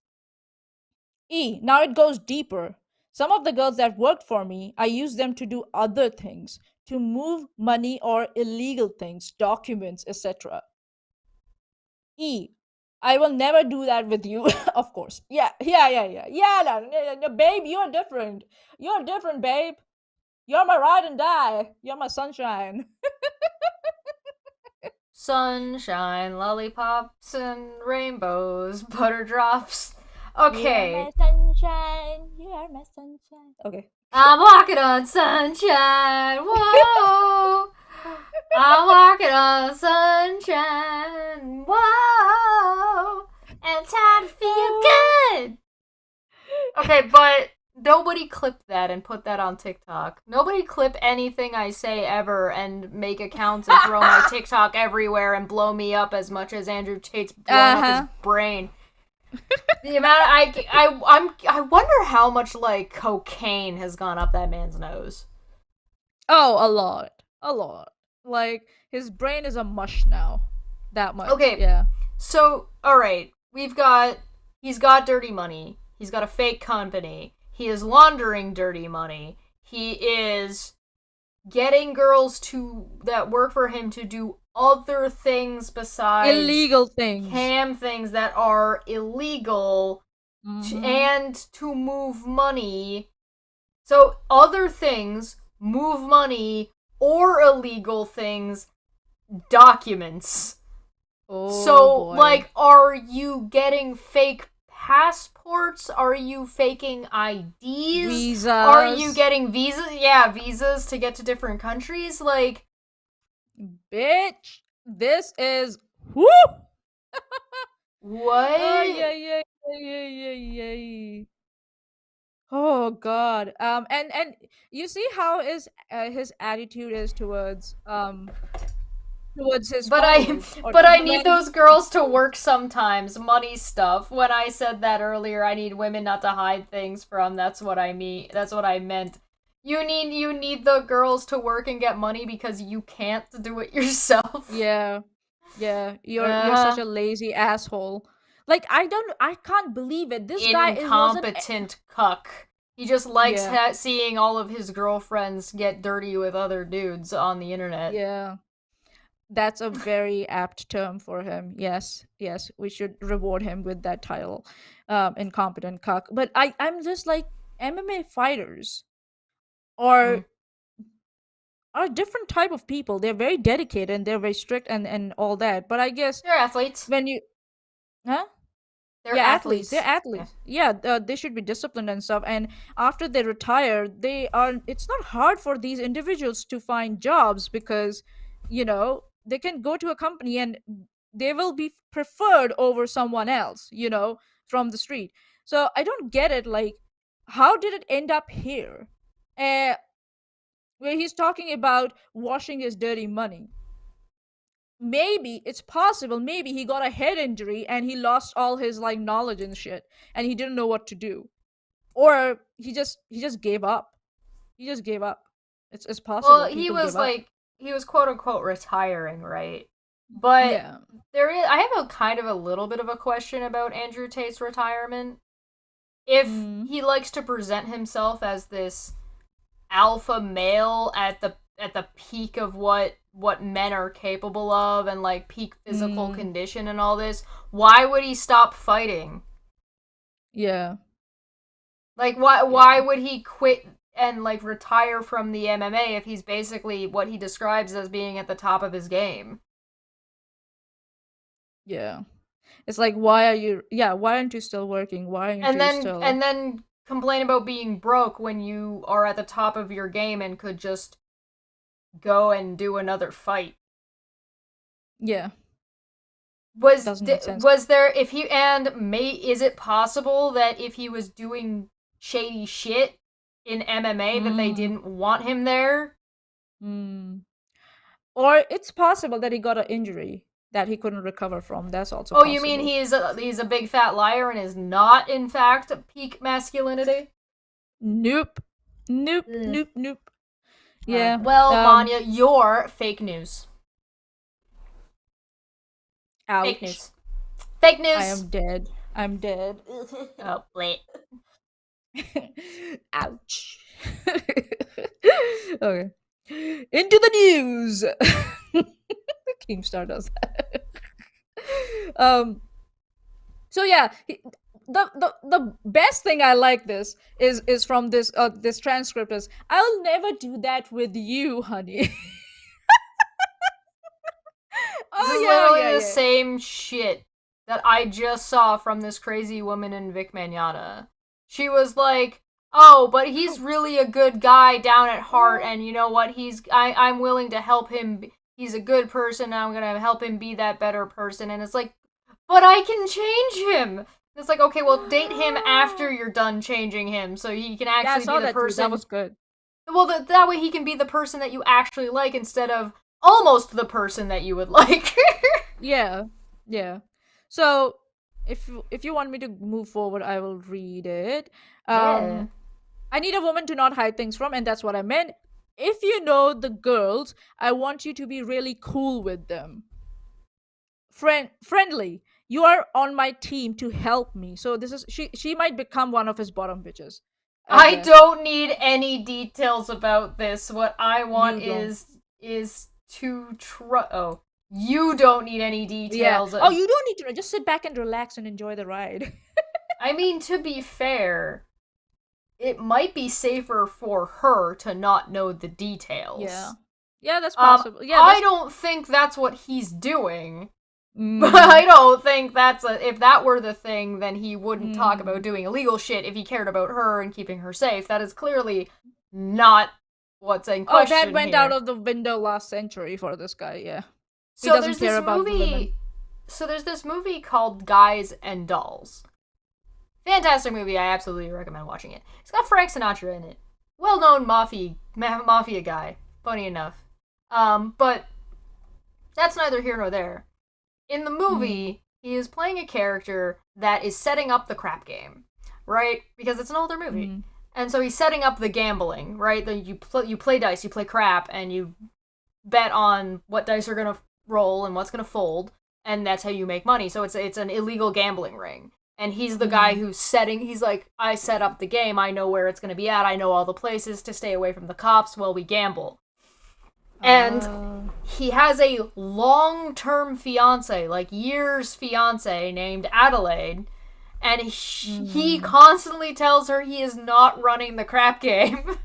Now it goes deeper. Some of the girls that worked for me, I used them to do other things, to move money or illegal things, documents, etc. E, I will never do that with you, of course. Yeah, no, babe, you're different. You're different, babe. You're my ride and die. You're my sunshine. Sunshine, lollipops, and rainbows, butter drops. Okay. You are my sunshine. You are my sunshine. Okay. I'm walking on sunshine. Whoa. I'm walking on sunshine. Whoa. And time to feel good. Okay, but nobody clip that and put that on TikTok. Nobody clip anything I say ever and make accounts and throw my TikTok everywhere and blow me up as much as Andrew Tate's blowing up his brain. The amount I wonder how much like cocaine has gone up that man's nose. Oh, a lot. Like his brain is a mush now. That much. Okay. Yeah. So, all right, he's got dirty money. He's got a fake company. He is laundering dirty money. He is getting girls that work for him to do other things besides Illegal things. cam things that are illegal and to move money. So other things, move money, or illegal things, documents. Oh, So, boy. like, are you getting fake passports? Are you faking IDs? Visas. Are you getting visas? Yeah, visas to get to different countries? Like, Bitch, this is whoo. what? Yeah. Oh God. And you see how his attitude is towards his But followers, or I to need men. those girls to work sometimes. Money stuff. When I said that earlier, I need women not to hide things from. That's what I mean. That's what I meant. You need the girls to work and get money because you can't do it yourself. Yeah. You're such a lazy asshole. Like I can't believe it. This guy wasn't. Incompetent cuck. He just likes Yeah. seeing all of his girlfriends get dirty with other dudes on the internet. Yeah. That's a very apt term for him. Yes, we should reward him with that title, incompetent cuck. But I'm just like MMA fighters are are a different type of people. They're very dedicated and they're very strict and all that. But I guess They're athletes. when you, huh? They're Yeah, athletes. They're athletes. Yeah, they should be disciplined and stuff. And after they retire, they are. It's not hard for these individuals to find jobs because, they can go to a company and they will be preferred over someone else. From the street. So I don't get it. Like, how did it end up here? Uh, where he's talking about washing his dirty money. Maybe it's possible, maybe he got a head injury and he lost all his like knowledge and shit and he didn't know what to do, or he just gave up. It's possible. Well, he People was give up. like he was quote unquote retiring, right? But Yeah. I have a kind of a little bit of a question about Andrew Tate's retirement. If he likes to present himself as this alpha male at the peak of what men are capable of and like peak physical condition and all this, why would he stop fighting? Yeah. Like why would he quit and like retire from the MMA if he's basically what he describes as being at the top of his game? Yeah. It's like, why aren't you still working? Why aren't you still... And then complain about being broke when you are at the top of your game and could just go and do another fight. Yeah. Doesn't make sense. Was there is it possible that if he was doing shady shit in MMA that they didn't want him there? Or it's possible that he got an injury that he couldn't recover from. That's also possible. You mean he's a big fat liar and is not in fact peak masculinity? Nope. Yeah. Well, Manya, you're fake news. Ouch. Fake news. Fake news. I'm dead. Oh, wait. Ouch. Okay. Into the news. Keemstar does that. So yeah, the best thing I like this is from this transcript is, I'll never do that with you, honey. This is literally the same shit that I just saw from this crazy woman in Vic Mignogna. She was like, oh, but he's really a good guy down at heart, and you know what, I'm willing to help him, he's a good person, and I'm gonna help him be that better person, and it's like, but I can change him! It's like, okay, well, date him after you're done changing him, so he can actually be the person. That was good. Well, that way he can be the person that you actually like instead of almost the person that you would like. Yeah. So, if you want me to move forward, I will read it. Yeah. I need a woman to not hide things from, and that's what I meant. If you know the girls, I want you to be really cool with them. Friendly. You are on my team to help me. So this is she might become one of his bottom bitches. I don't need any details about this. What I want is to you don't need any details. Yeah. Oh, you don't need to. Just sit back and relax and enjoy the ride. I mean, to be fair, it might be safer for her to not know the details. Yeah, that's possible. I don't think that's what he's doing. But I don't think if that were the thing, then he wouldn't talk about doing illegal shit if he cared about her and keeping her safe. That is clearly not what's in question. Oh, that went here. out of the window last century for this guy, yeah. He So doesn't care about women. So there's this movie called Guys and Dolls. Fantastic movie, I absolutely recommend watching it. It's got Frank Sinatra in it. Well-known mafia guy, funny enough. But that's neither here nor there. In the movie, he is playing a character that is setting up the crap game, right? Because it's an older movie. And so he's setting up the gambling, right? You play dice, you play crap, and you bet on what dice are going to roll and what's going to fold, and that's how you make money. So it's an illegal gambling ring. And he's the guy he's like, I set up the game, I know where it's going to be at, I know all the places to stay away from the cops while we gamble. And he has a long-term fiance, like years fiance, named Adelaide, and he constantly tells her he is not running the crap game,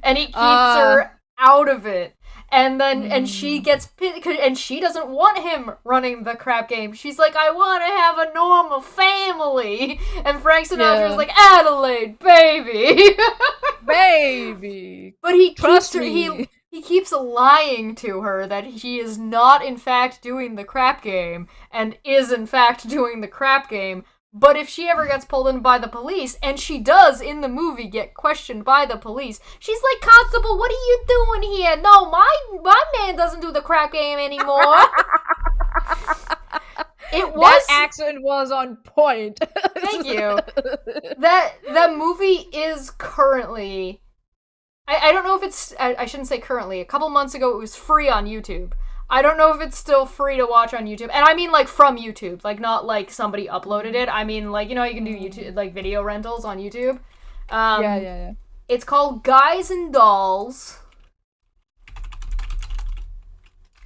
and he keeps her out of it. And then, and she gets pissed, and she doesn't want him running the crap game. She's like, I want to have a normal family. And Frank Sinatra's like, Adelaide, baby. Baby. But he Trust keeps her, me. he keeps lying to her that he is not in fact doing the crap game, and is in fact doing the crap game. But if she ever gets pulled in by the police, and she does in the movie get questioned by the police, she's like, Constable, what are you doing here? No, my man doesn't do the crap game anymore. That accent was on point. Thank you. That movie is currently... I don't know if it's... I shouldn't say currently. A couple months ago, it was free on YouTube. I don't know if it's still free to watch on YouTube. And I mean, like, from YouTube. Like, not, like, somebody uploaded it. I mean, like, you know how you can do YouTube, like, video rentals on YouTube? Yeah. It's called Guys and Dolls.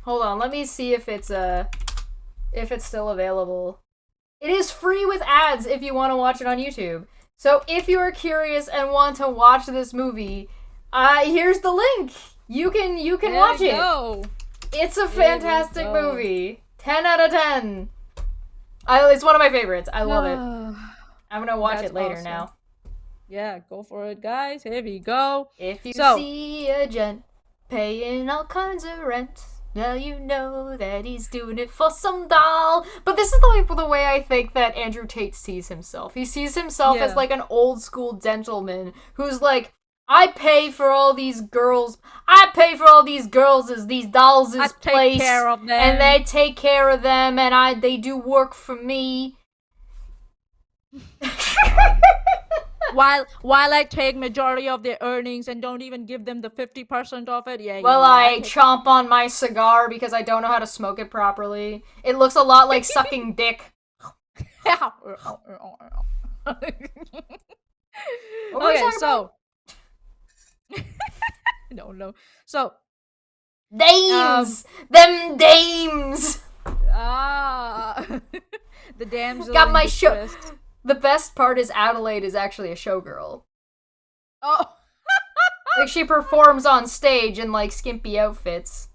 Hold on, let me see if it's still available. It is free with ads if you want to watch it on YouTube. So if you are curious and want to watch this movie, here's the link. You can watch it. Go. It's a fantastic movie. 10 out of 10. It's one of my favorites. I love it. I'm gonna watch it later now. Yeah, go for it, guys. Here we go. If you see a gent paying all kinds of rent, now you know that he's doing it for some doll. But this is the way I think that Andrew Tate sees himself. He sees himself as like an old school gentleman who's like, I pay for all these girls. I pay for all these girls as these dolls' place. I take care of them. And they take care of them, and they do work for me. while I take majority of their earnings and don't even give them the 50% of it. Yeah. Well, I chomp on my cigar because I don't know how to smoke it properly. It looks a lot like sucking dick. Okay, so no. So dames, them dames. The damsel got in my distress. The best part is Adelaide is actually a showgirl. Oh. Like, she performs on stage in, like, skimpy outfits.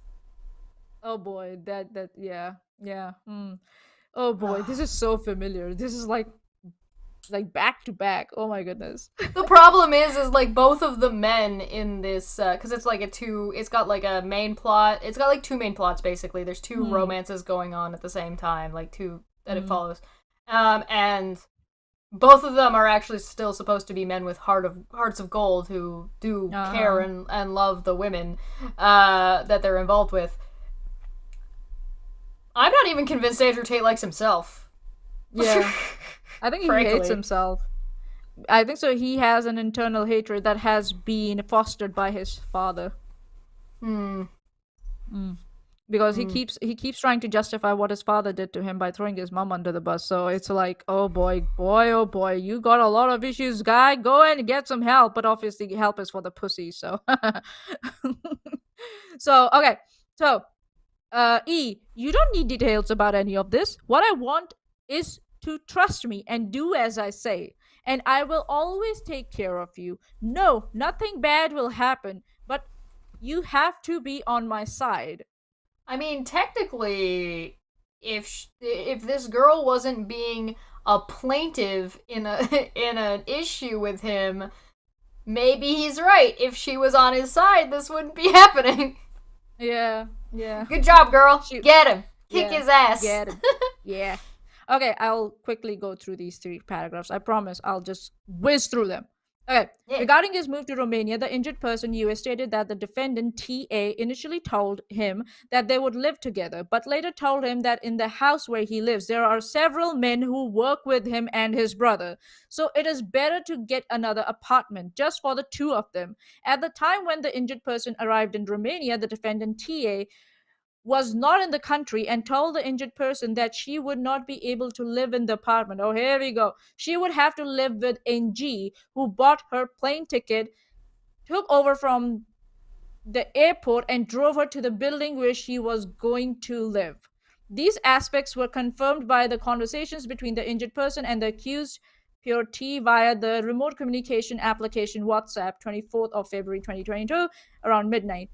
Oh boy, that yeah. Yeah. Oh boy, this is so familiar. This is like back to back. Oh my goodness. The problem is like both of the men in this, because it's like it's got like a main plot. It's got like two main plots basically. There's two romances going on at the same time, like two that it follows, and both of them are actually still supposed to be men with hearts of gold who do care and love the women that they're involved with. I'm not even convinced Andrew Tate likes himself. Yeah. I think he Frankly. hates himself. I think so. He has an internal hatred that has been fostered by his father. Because he keeps trying to justify what his father did to him by throwing his mom under the bus. So it's like, oh boy, you got a lot of issues, guy. Go and get some help. But obviously, help is for the pussy. So, so okay, so E, you don't need details about any of this. What I want is to trust me and do as I say, and I will always take care of you. No, nothing bad will happen, but you have to be on my side. I mean, technically, if this girl wasn't being a plaintiff in a in an issue with him, maybe he's right. If she was on his side, this wouldn't be happening. Yeah. Good job, girl. Shoot. Get him. Kick Yeah, his ass. get him. Yeah. Okay, I'll quickly go through these 3 paragraphs. I promise I'll just whiz through them. Okay. Yeah. Regarding his move to Romania, the injured person US stated that the defendant TA initially told him that they would live together, but later told him that in the house where he lives, there are several men who work with him and his brother. So it is better to get another apartment just for the two of them. At the time when the injured person arrived in Romania, the defendant TA was not in the country and told the injured person that she would not be able to live in the apartment. Oh, here we go. She would have to live with NG, who bought her plane ticket, took over from the airport, and drove her to the building where she was going to live. These aspects were confirmed by the conversations between the injured person and the accused Pure T via the remote communication application WhatsApp, 24th of February 2022, around midnight.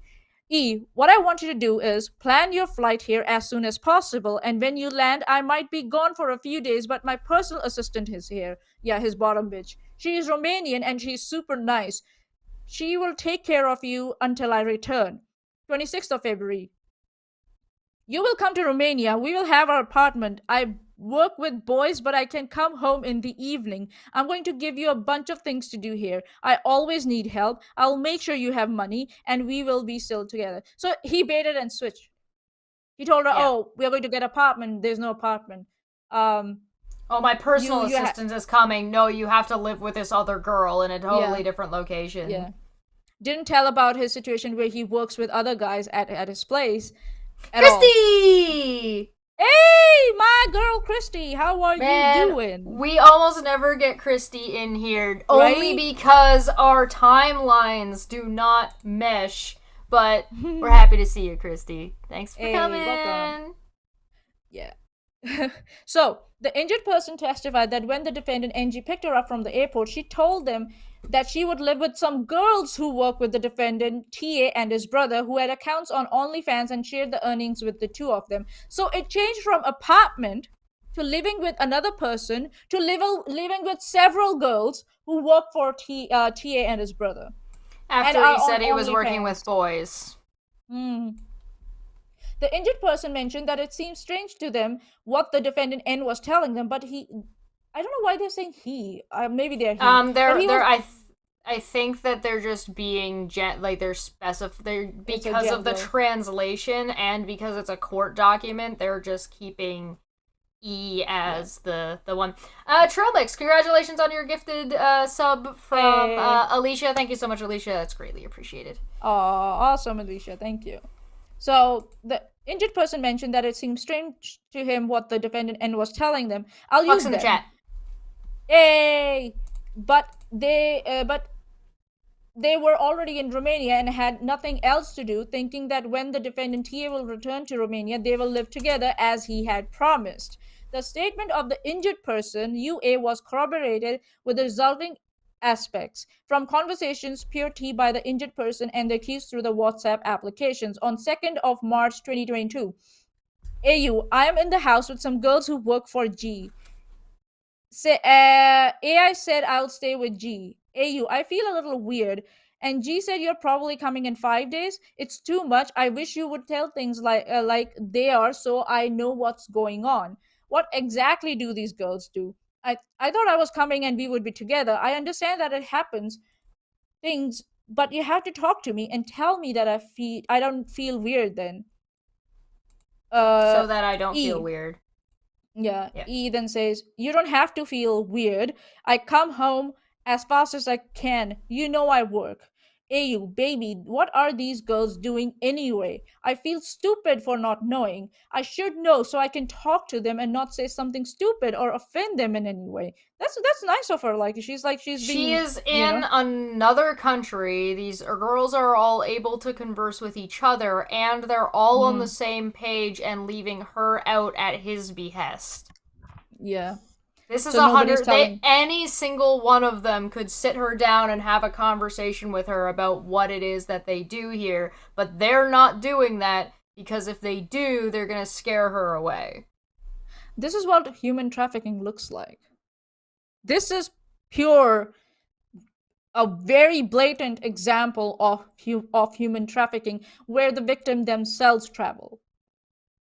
E, what I want you to do is plan your flight here as soon as possible, and when you land, I might be gone for a few days, but my personal assistant is here. Yeah, his bottom bitch. She is Romanian and she's super nice. She will take care of you until I return. 26th of February. You will come to Romania. We will have our apartment. I work with boys, but I can come home in the evening. I'm going to give you a bunch of things to do here. I always need help. I'll make sure you have money, and we will be still together. So he baited and switched. He told her, Yeah. "Oh, we are going to get an apartment. There's no apartment. Oh, my personal You ha- assistant is coming. No, you have to live with this other girl in a totally Yeah. different location. Yeah. Didn't tell about his situation where he works with other guys at his place at all. Christy! Hey, my girl Christy, how are Man, you doing? we almost never get Christy in here, only Right? because our timelines do not mesh. But we're happy to see you, Christy. Thanks for Hey, coming. welcome. Yeah. So, the injured person testified that when the defendant NG picked her up from the airport, she told them that she would live with some girls who work with the defendant, TA, and his brother, who had accounts on OnlyFans and shared the earnings with the two of them. So it changed from apartment to living with another person to living with several girls who work for TA and his brother. After And he are said on he was working OnlyFans. with boys. Mm. The injured person mentioned that it seems strange to them what the defendant N was telling them, but I don't know why they're saying he. Maybe they're he. They're But he they're was- I think that they're just being like they're because of the gender. translation and because it's a court document. They're just keeping E as the one. Trailmix, congratulations on your gifted sub from Hey. Alicia. Thank you so much, Alicia. That's greatly appreciated. Oh, awesome, Alicia. Thank you. So the injured person mentioned that it seemed strange to him what the defendant N was telling them. I'll use Fucks in the them. chat. Yay! But they were already in Romania and had nothing else to do, thinking that when the defendant TA will return to Romania, they will live together as he had promised. The statement of the injured person, UA, was corroborated with the resulting aspects from conversations Pure T by the injured person and the accused through the WhatsApp applications on 2nd of March 2022. AU, I am in the house with some girls who work for G. AI said I'll stay with G. AU, I feel a little weird. And G said you're probably coming in 5 days. It's too much. I wish you would tell things like they are, so I know what's going on. What exactly do these girls do? I thought I was coming and we would be together. I understand that it happens things, but you have to talk to me and tell me that I don't feel weird then. Uh, So that I don't feel E. weird. Yeah, Yeah. E then says, you don't have to feel weird. I come home as fast as I can. You know I work. AU, baby, what are these girls doing anyway? I feel stupid for not knowing. I should know so I can talk to them and not say something stupid or offend them in any way. That's nice of her. Like she's She being, is in another country. These girls are all able to converse with each other, and they're all on the same page and leaving her out at his behest. yeah. This is So nobody's 100. telling. Any single one of them could sit her down and have a conversation with her about what it is that they do here, but they're not doing that because if they do, they're gonna scare her away. This is what human trafficking looks like. This is pure, a very blatant example of human trafficking where the victim themselves travel.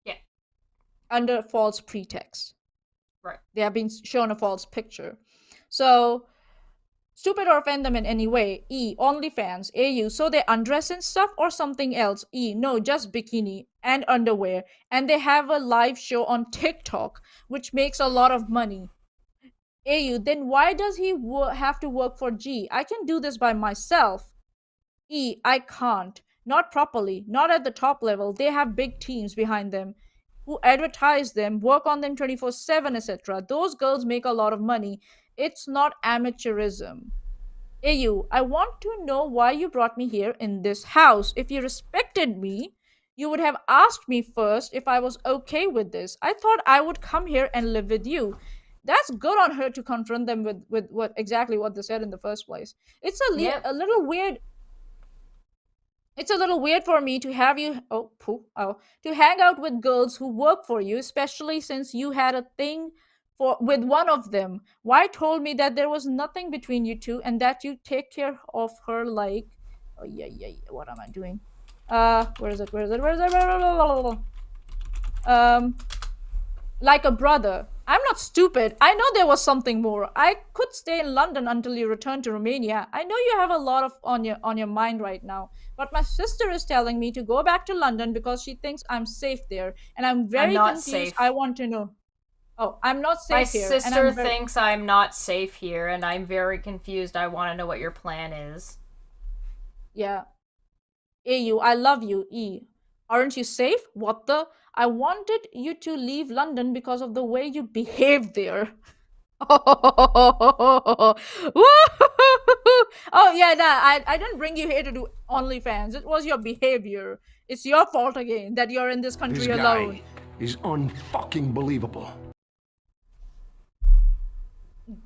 Yeah. Under false pretext. Right. They have been shown a false picture. So, stupid or offend them in any way. E. OnlyFans. AU. So they undress and stuff or something else. E. No, just bikini and underwear. And they have a live show on TikTok, which makes a lot of money. AU. Then why does he have to work for G? I can do this by myself. E. I can't. Not properly. Not at the top level. They have big teams behind them who advertise them, work on them 24/7, etc. Those girls make a lot of money. It's not amateurism. AU, I want to know why you brought me here in this house. If you respected me, you would have asked me first if I was okay with this. I thought I would come here and live with you. That's good on her to confront them with what exactly what they said in the first place. It's a little weird. It's a little weird for me to have you to hang out with girls who work for you, especially since you had a thing with one of them. Why told me that there was nothing between you two and that you take care of her like what am I doing? Where is it? Like a brother. I'm not stupid. I know there was something more. I could stay in London until you return to Romania. I know you have a lot of on your mind right now. But my sister is telling me to go back to London because she thinks I'm safe there. And I'm very not confused. safe. I want to know. Oh, I'm not My safe here. sister thinks I'm not safe here, and I'm very confused. I want to know what your plan is. Yeah. AU, I love you. E. Aren't you safe? What the? I wanted you to leave London because of the way you behaved there. Oh yeah, I didn't bring you here to do OnlyFans. It was your behavior. It's your fault again that you're in this country This alone. guy is unfucking believable.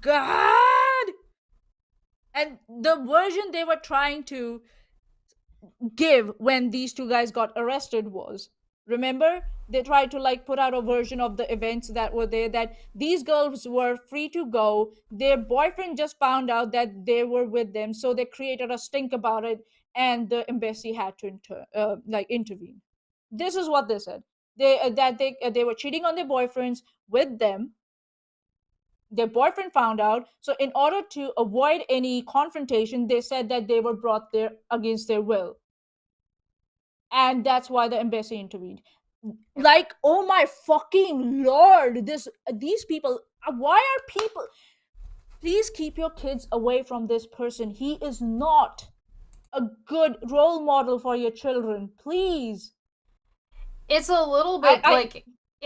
God! And the version they were trying to give when these two guys got arrested was, remember, they tried to put out a version of the events that were there, that these girls were free to go, their boyfriend just found out that they were with them, so they created a stink about it, and the embassy had to intervene. This is what they said. They were cheating on their boyfriends with them. Their boyfriend found out, so in order to avoid any confrontation, they said that they were brought there against their will, and that's why the embassy intervened. Oh my fucking lord, these people, why are people, please keep your kids away from this person. He is not a good role model for your children, please. It's a little bit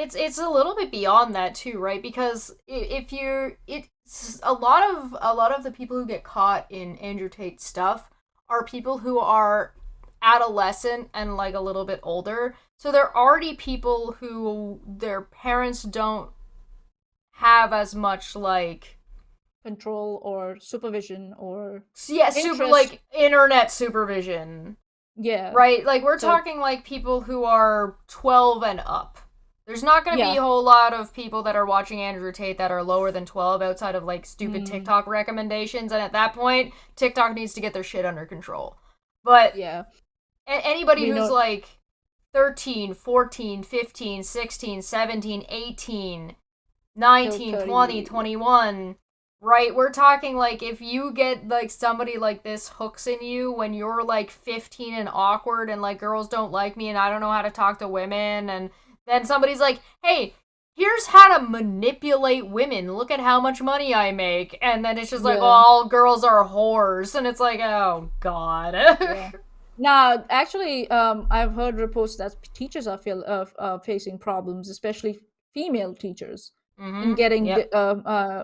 it's a little bit beyond that too, right? Because if you're it's a lot of the people who get caught in Andrew Tate stuff are people who are adolescent and a little bit older. So they're already people who their parents don't have as much control or supervision or internet supervision. Yeah. Right? We're talking people who are 12 and up. There's not going to be Yeah. a whole lot of people that are watching Andrew Tate that are lower than 12 outside of, like, stupid TikTok recommendations, and at that point, TikTok needs to get their shit under control. But Yeah. anybody We who's, know. like, 13, 14, 15, 16, 17, 18, 19, 30. 20, 21, right? We're talking, like, if you get, like, somebody like this hooks in you when you're, like, 15 and awkward and, like, girls don't like me and I don't know how to talk to women, and then somebody's like, hey, here's how to manipulate women. Look at how much money I make. And then it's just like, Yeah. well, all girls are whores. And it's like, oh, God. Yeah. Now, actually, I've heard reports that teachers are facing problems, especially female teachers, in getting Yep.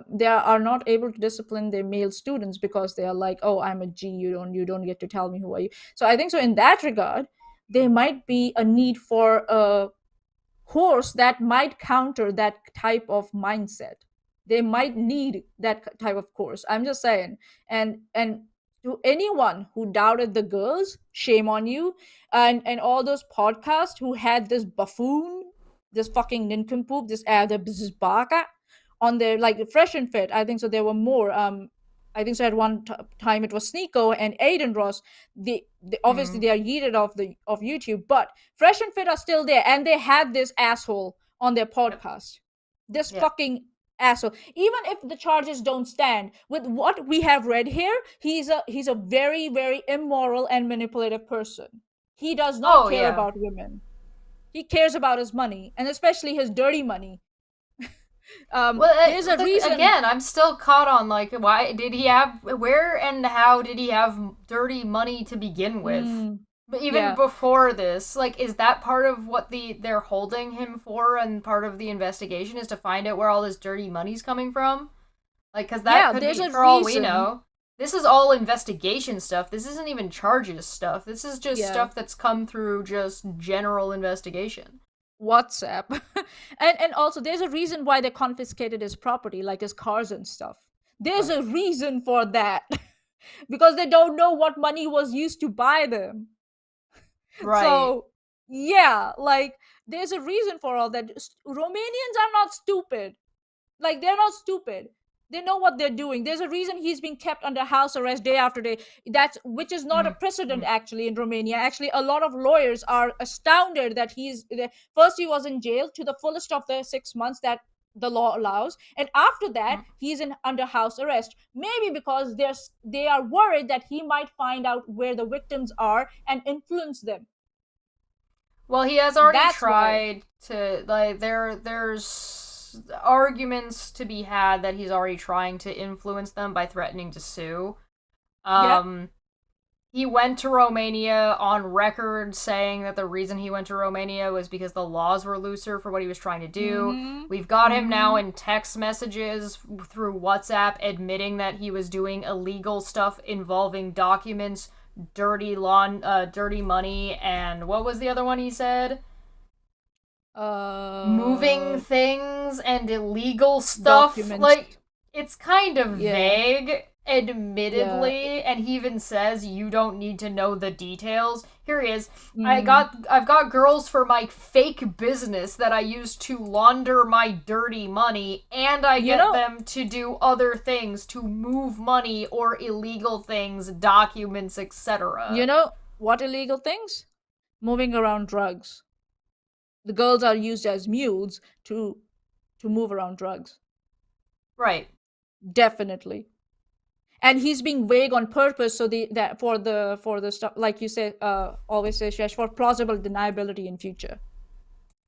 they are not able to discipline their male students because they are like, oh, I'm a G, you don't get to tell me who are you. So I think so in that regard, there might be a need for a course that might counter that type of mindset. They might need that type of course. I'm just saying. And to anyone who doubted the girls, shame on you. And all those podcasts who had this buffoon, this fucking nincompoop, this baka on their, like, Fresh and Fit. I think so. There were more. I think so. At one time, it was Sneeko and Aiden Ross. They obviously they are yeeted of YouTube, but Fresh and Fit are still there, and they had this asshole on their podcast. This Yep. fucking asshole. Even if the charges don't stand, with what we have read here, he's a very, very immoral and manipulative person. He does not Oh, care yeah. about women. He cares about his money, and especially his dirty money. There's a reason. Again, I'm still caught on, like, why did he have, where and how did he have dirty money to begin with? But even yeah. before this, like, is that part of what they're holding him for, and part of the investigation is to find out where all this dirty money's coming from? Like, because that could there's be, a for all we reason. know. This is all investigation stuff. This isn't even charges stuff. This is just stuff that's come through just general investigation. WhatsApp. and also there's a reason why they confiscated his property, like his cars and stuff. There's a reason for that. Because they don't know what money was used to buy them. Right. So yeah, like, there's a reason for all that. Romanians are not stupid. Like, they're not stupid. They know what they're doing. There's a reason he's being kept under house arrest day after day. Which is not a precedent actually in Romania. Actually, a lot of lawyers are astounded that first he was in jail to the fullest of the 6 months that the law allows, and after that he's under house arrest. Maybe because they are worried that he might find out where the victims are and influence them. Well, he has already That's tried to, like, there's arguments to be had that he's already trying to influence them by threatening to sue. He went to Romania on record saying that the reason he went to Romania was because the laws were looser for what he was trying to do. We've got him now in text messages through WhatsApp admitting that he was doing illegal stuff involving documents, dirty money, and what was the other one he said? Moving things and illegal stuff. Documents. Like, it's kind of vague, admittedly, and he even says you don't need to know the details. Here he is. I've got girls for my fake business that I use to launder my dirty money, and I get them to do other things, to move money or illegal things, documents, etc. You know what illegal things? Moving around drugs. The girls are used as mules to move around drugs. Right. Definitely. And he's being vague on purpose so for the stuff, like you say, always say, Shesh, for plausible deniability in future.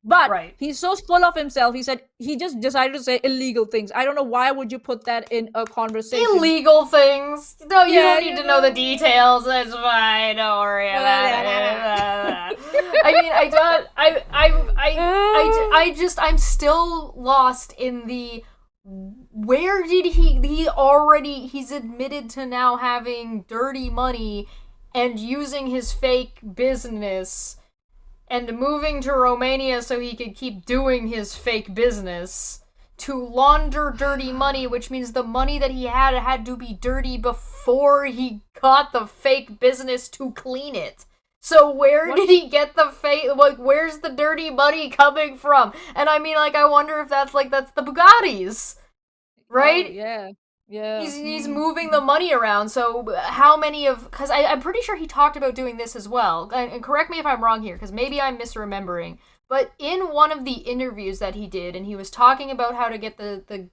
But he's so full of himself. He said he just decided to say illegal things. I don't know, why would you put that in a conversation? Illegal things? No, you don't need to know the details. That's fine. Don't worry about it. I mean, I'm still lost in the, where did he's admitted to now having dirty money and using his fake business and moving to Romania so he could keep doing his fake business to launder dirty money, which means the money that he had to be dirty before he got the fake business to clean it. So where did he get the like, where's the dirty money coming from? And I mean, like, I wonder if that's the Bugattis, right? Oh, yeah. Yeah. He's moving the money around, so how many of... Because I'm pretty sure he talked about doing this as well, and correct me if I'm wrong here, because maybe I'm misremembering, but in one of the interviews that he did, and he was talking about how to get the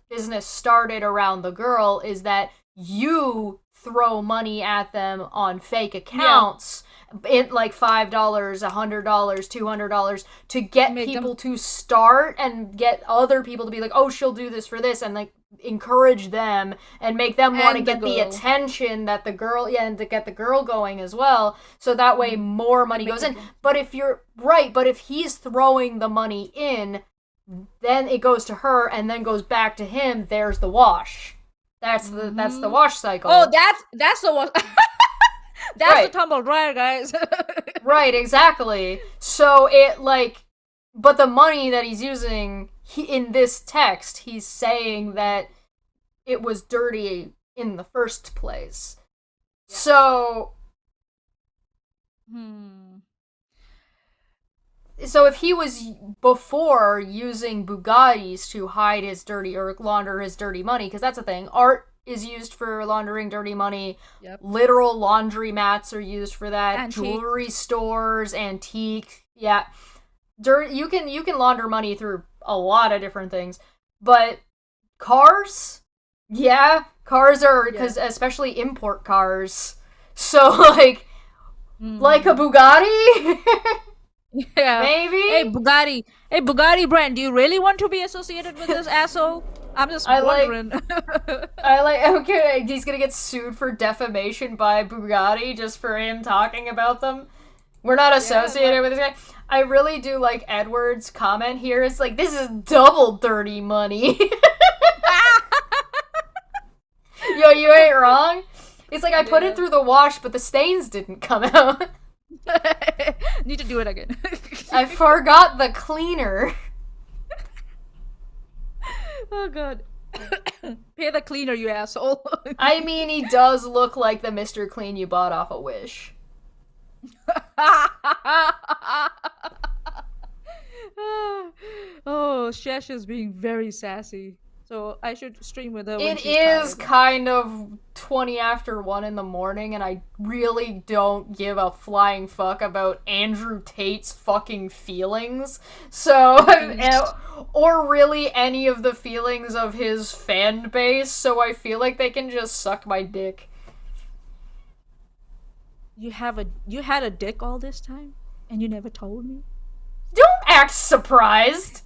business started around the girl, is that you throw money at them on fake accounts, in like $5, $100, $200, to get people to start and get other people to be like, oh, she'll do this for this, and like encourage them and make them want to get the attention that the girl, and to get the girl going as well, so that way more money goes in. But if he's throwing the money in, then it goes to her and then goes back to him. There's the wash. That's the wash cycle. Oh, that's the wash. That's the tumble dryer, guys. Right, exactly. So it but the money that he's using, in this text, he's saying that it was dirty in the first place. Yeah. So... So if he was before using Bugattis to hide his dirty, or launder his dirty money, because that's the thing, art is used for laundering dirty money. Yep. Literal laundry mats are used for that. Antique. Jewelry stores, antique. Yeah. You can launder money through a lot of different things. But cars? Yeah. Cars are, because especially import cars. So, like a Bugatti? Yeah. Maybe? Hey, Bugatti brand, do you really want to be associated with this asshole? I'm just wondering. Okay, he's gonna get sued for defamation by Bugatti just for him talking about them. We're not associated with this guy. I really do like Edward's comment here. It's like, this is double dirty money. Yo, you ain't wrong. It's like, I put it through the wash, but the stains didn't come out. Need to do it again. I forgot the cleaner. Oh god. Pay the cleaner, you asshole. I mean, he does look like the Mr. Clean you bought off a Wish. Oh, Shesh is being very sassy. So I should stream with her when she's tired. Kind of 20 after 1 in the morning, and I really don't give a flying fuck about Andrew Tate's fucking feelings. So, or really any of the feelings of his fan base, so I feel like they can just suck my dick. You had a dick all this time? And you never told me? Don't act surprised!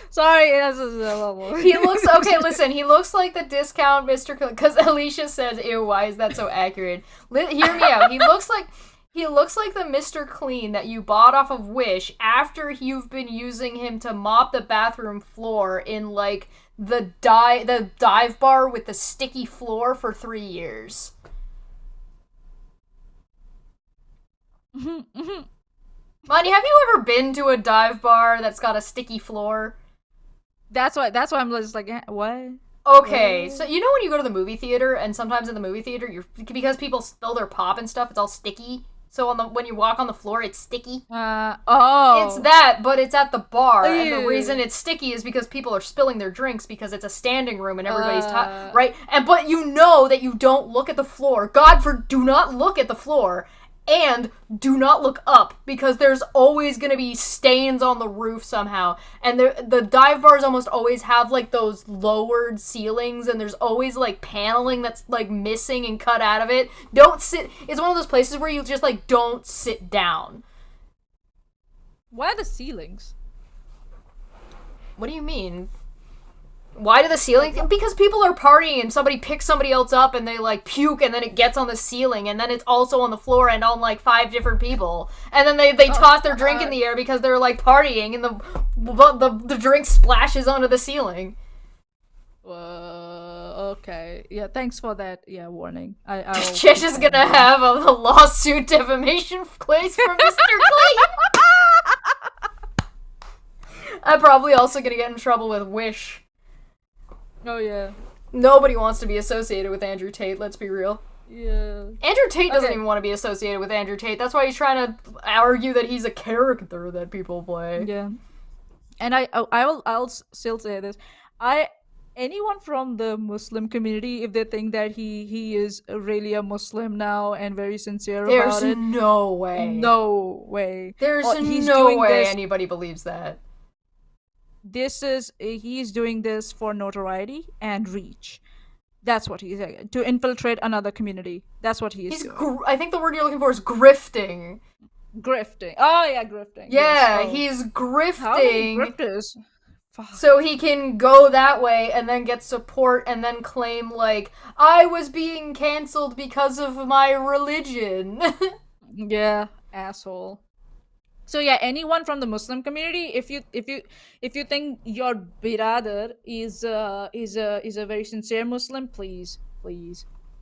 Sorry, this is a level. He looks okay. Listen, he looks like the discount Mr. Because Alicia says, "Ew, why is that so accurate?" Hear me out. He looks like the Mr. Clean that you bought off of Wish after you've been using him to mop the bathroom floor in like the dive bar with the sticky floor for 3 years. Monty, have you ever been to a dive bar that's got a sticky floor? That's why I'm just like, what? Okay, so you know when you go to the movie theater, and sometimes in the movie theater, because people spill their pop and stuff, it's all sticky. So when you walk on the floor, it's sticky. It's that, but it's at the bar, and the reason it's sticky is because people are spilling their drinks because it's a standing room and everybody's right. But you know that you don't look at the floor. Do not look at the floor. And do not look up, because there's always going to be stains on the roof somehow. And the dive bars almost always have, like, those lowered ceilings, and there's always, like, paneling that's, like, missing and cut out of it. Don't sit... It's one of those places where you just, like, don't sit down. Why the ceilings? What do you mean? Why do the ceiling? Because people are partying and somebody picks somebody else up and they like puke and then it gets on the ceiling and then it's also on the floor and on like 5 different people. And then they toss their drink in the air because they're like partying and the drink splashes onto the ceiling. Okay. Yeah, thanks for that. Yeah, warning. Chesh is gonna have a lawsuit defamation case from Mr. Clean. I'm probably also gonna get in trouble with Wish. Oh, yeah. Nobody wants to be associated with Andrew Tate, let's be real. Yeah. Andrew Tate doesn't even want to be associated with Andrew Tate. That's why he's trying to argue that he's a character that people play. Yeah. And I'll still say this. Anyone from the Muslim community, if they think that he is really a Muslim now and very sincere about it, There's no way. no way. There's He's no doing way this- anybody believes that. He's doing this for notoriety and reach. That's what he's to infiltrate another community. That's what he's doing. I think the word you're looking for is grifting. Grifting. Oh yeah, grifting. Yeah, Yes. Oh. he's How many grifting grifters? Fuck. so he can go that way and then get support and then claim, like, I was being cancelled because of my religion. Yeah, asshole. So yeah, anyone from the Muslim community, if you think your biradar is a very sincere Muslim, please,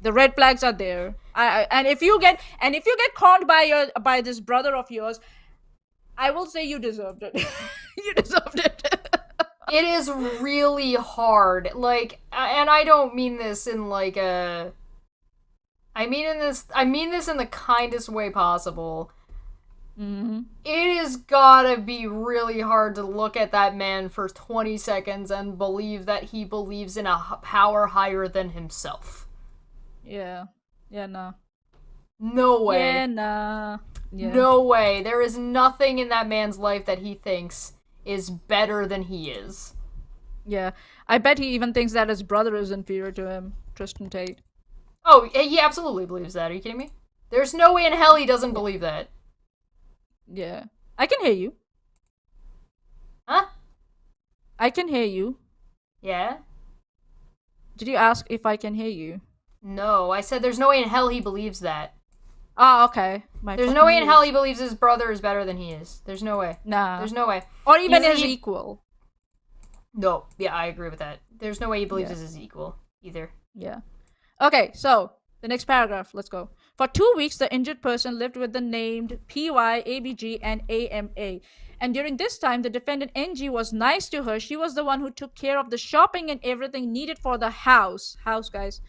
the red flags are there. And if you get conned by this brother of yours, I will say you deserved it. You deserved it. It is really hard. Like, and I don't mean this in like a. I mean this in the kindest way possible. Mm-hmm. It has gotta be really hard to look at that man for 20 seconds and believe that he believes in a power higher than himself. Yeah. Yeah. Nah. No way. Yeah. Nah. Yeah. No way. There is nothing in that man's life that he thinks is better than he is. Yeah. I bet he even thinks that his brother is inferior to him, Tristan Tate. Oh, he absolutely believes that. Are you kidding me? There's no way in hell he doesn't believe that. Yeah. I can hear you. Huh? I can hear you. Yeah? Did you ask if I can hear you? No, I said there's no way in hell he believes that. Ah, okay. There's no way in hell he believes his brother is better than he is. There's no way. Nah. There's no way. Or even He's- his he- equal. No, yeah, I agree with that. There's no way he believes Yeah. is his equal either. Yeah. Okay, so the next paragraph. Let's go. For 2 weeks, the injured person lived with the named PY, ABG, and AMA. And during this time, the defendant NG was nice to her. She was the one who took care of the shopping and everything needed for the house. House, guys.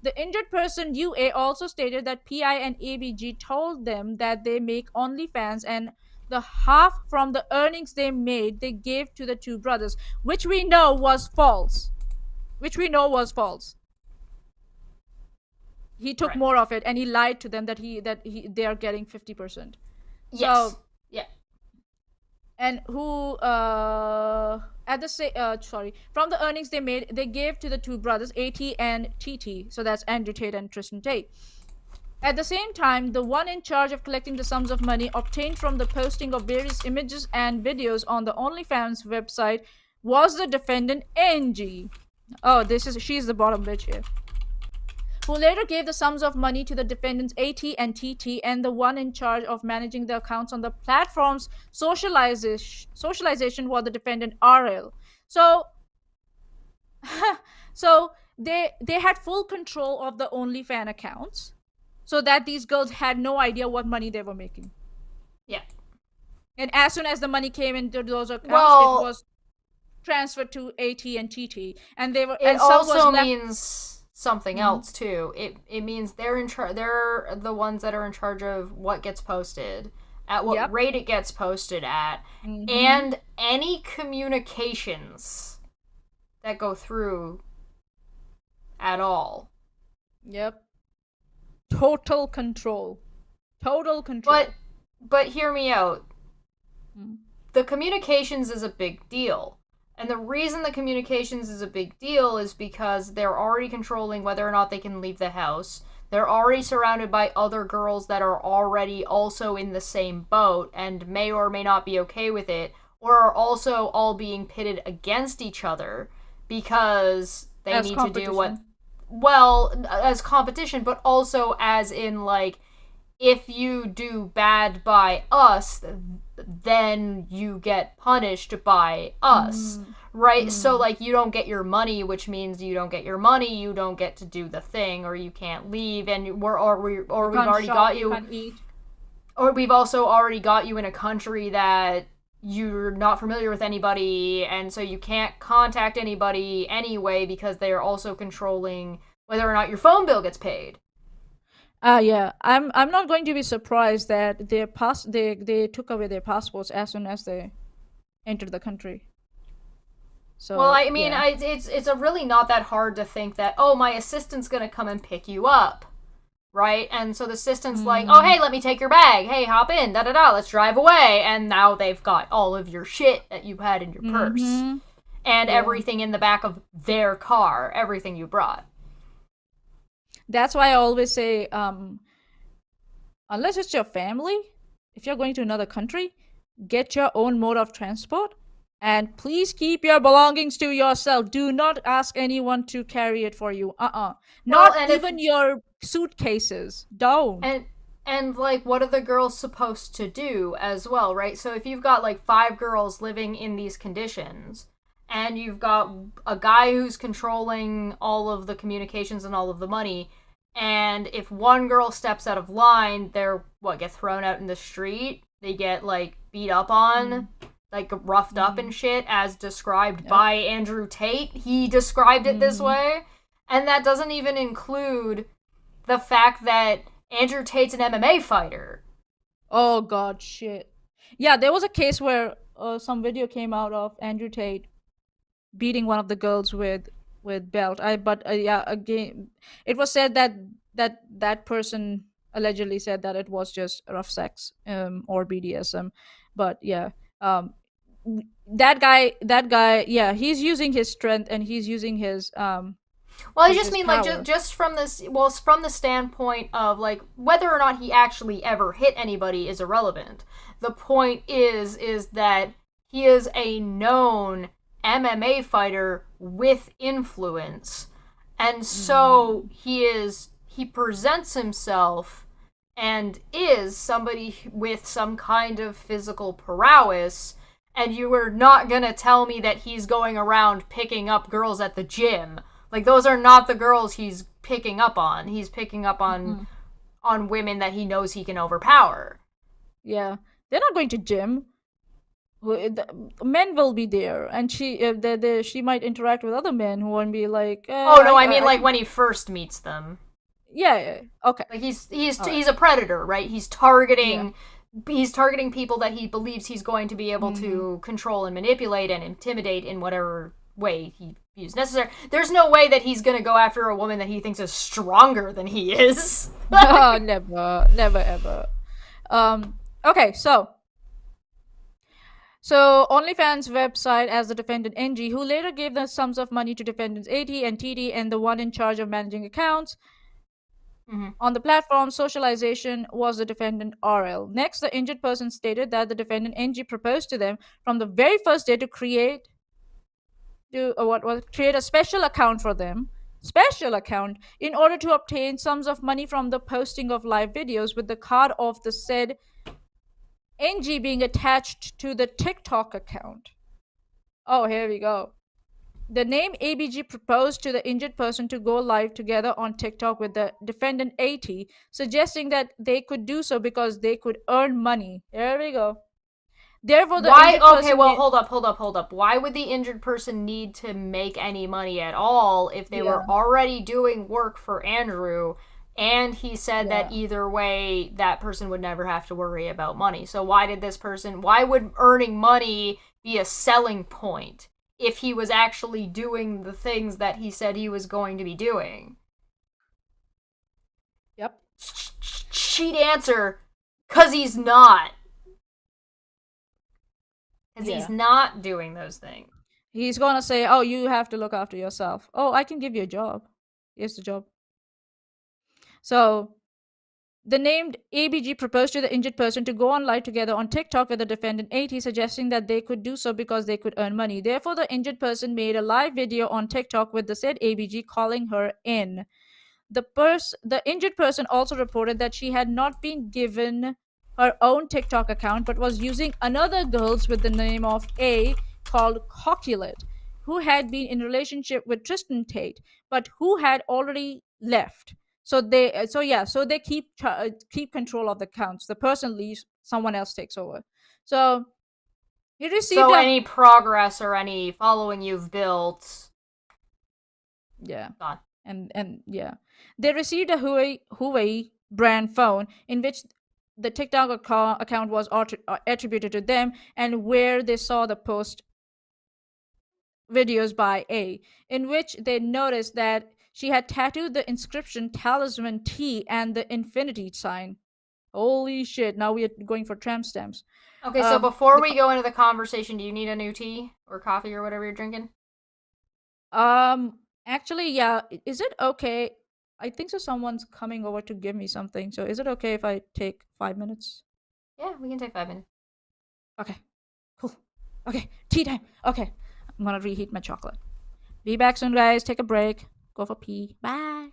The injured person UA also stated that PI and ABG told them that they make OnlyFans and the half from the earnings they made they gave to the two brothers, which we know was false. He took Right. more of it and he lied to them that they are getting 50%. Yes. So, yeah. and who from the earnings they made they gave to the two brothers AT and TT, so that's Andrew Tate and Tristan Tate. At the same time, the one in charge of collecting the sums of money obtained from the posting of various images and videos on the OnlyFans website was the defendant NG. Oh, she's the bottom bitch here, who later gave the sums of money to the defendants AT and TT and the one in charge of managing the accounts on the platform's socialization was the defendant RL. So they had full control of the OnlyFans accounts, so that these girls had no idea what money they were making. Yeah. And as soon as the money came into those accounts, Well, it was transferred to AT and TT, and they were. It and some also was left- means something else too. It means they're they're the ones that are in charge of what gets posted, at what Yep. rate it gets posted at, Mhm. and any communications that go through at all. Yep. Total control. But hear me out. Mm. The communications is a big deal. And the reason the communications is a big deal is because they're already controlling whether or not they can leave the house. They're already surrounded by other girls that are already also in the same boat and may or may not be okay with it, or are also all being pitted against each other because they As need to do what... competition. Well, as competition, but also as in, like, if you do bad by us, then you get punished by us, right? So, like, you don't get your money, which means you don't get your money, you don't get to do the thing, or you can't leave, and we've already Can't shop, got you, can't eat. or we've also already got you in a country that you're not familiar with anybody, and so you can't contact anybody anyway because they are also controlling whether or not your phone bill gets paid. Yeah. I'm not going to be surprised that they took away their passports as soon as they entered the country. Well, So I mean, yeah. it's a really not that hard to think that, oh, my assistant's gonna come and pick you up, right? And so the assistant's like, oh, Mm, hey, let me take your bag. Hey, hop in, da da da, let's drive away. And now they've got all of your shit that you had in your purse mm-hmm. and Yeah. everything in the back of their car, everything you brought. That's why I always say, unless it's your family, if you're going to another country, get your own mode of transport, and please keep your belongings to yourself. Do not ask anyone to carry it for you. Well, Not and if even your suitcases. Don't. and and like, what are the girls supposed to do as well, right? So if you've got like 5 girls living in these conditions, and you've got a guy who's controlling all of the communications and all of the money, and if one girl steps out of line, they're what, get thrown out in the street, they get like beat up on, like roughed up and shit, as described Yep. by Andrew Tate. He described it this Mhm. way. And that doesn't even include the fact that Andrew Tate's an MMA fighter. Oh god, shit. Yeah, there was a case where some video came out of Andrew Tate beating one of the girls with belt. But yeah, again, it was said that that person allegedly said that it was just rough sex or BDSM. But yeah, um that guy, yeah, he's using his strength and he's using Well, I just his mean like power. just from this, well, from the standpoint of like whether or not he actually ever hit anybody is irrelevant. The point is that he is a known MMA fighter with influence, and so Mm. he presents himself and is somebody with some kind of physical prowess. And you were not gonna tell me that he's going around picking up girls at the gym. Like, those are not the girls he's picking up on. He's picking up Mm-mm. on women that he knows he can overpower. Yeah, they're not going to gym. Men will be there, and she might interact with other men who won't be like, Oh no, I mean I like can, when he first meets them. yeah, yeah, okay, Like all right, he's a predator, right? yeah, He's targeting people that he believes he's going to be able mm, to control and manipulate and intimidate in whatever way he views necessary. There's no way that he's going to go after a woman that he thinks is stronger than he is. never, never ever. Okay, so OnlyFans website as the defendant NG, who later gave the sums of money to defendants AT and TD and the one in charge of managing accounts. Mhm. On the platform, socialization was the defendant RL. Next, the injured person stated that the defendant NG proposed to them from the very first day to create a special account for them, special account, in order to obtain sums of money from the posting of live videos with the card of the said NG being attached to the TikTok account. Oh, here we go. The name ABG proposed to the injured person to go live together on TikTok with the defendant AT, suggesting that they could do so because they could earn money. There we go. Therefore, the Why? injured Okay, person well, made. hold up. Why would the injured person need to make any money at all if they Yeah, were already doing work for Andrew? And he said that yeah. either way, that person would never have to worry about money. So why would earning money be a selling point if he was actually doing the things that he said he was going to be doing? Yep. Cheat answer, because he's not. Because Yeah. he's not doing those things. He's gonna say, "Oh, you have to look after yourself. Oh, I can give you a job. Here's the job." So the named ABG proposed to the injured person to go on live together on TikTok with the defendant AT, suggesting that they could do so because they could earn money. Therefore, the injured person made a live video on TikTok with the said ABG calling her in. The injured person also reported that she had not been given her own TikTok account but was using another girl's with the name of A called Cocculate, who had been in relationship with Tristan Tate but who had already left. So they keep control of the accounts. The person leaves, someone else takes over. So He received So a any progress or any following you've built, yeah, gone. and yeah, they received a Huawei brand phone in which the TikTok account was attributed to them, and where they saw the post videos by A, in which they noticed that she had tattooed the inscription Talisman T and the infinity sign. Holy shit! Now we are going for tramp stamps. Okay, so before The we go into the conversation, do you need a new tea or coffee or whatever you're drinking? Actually, yeah. Is it okay? I think so. Someone's coming over to give me something. So is it okay if I take 5 minutes? Yeah, we can take 5 minutes. Okay, cool. Okay, tea time. Okay, I'm gonna reheat my chocolate. Be back soon, guys. Take a break. Go for pee. Bye.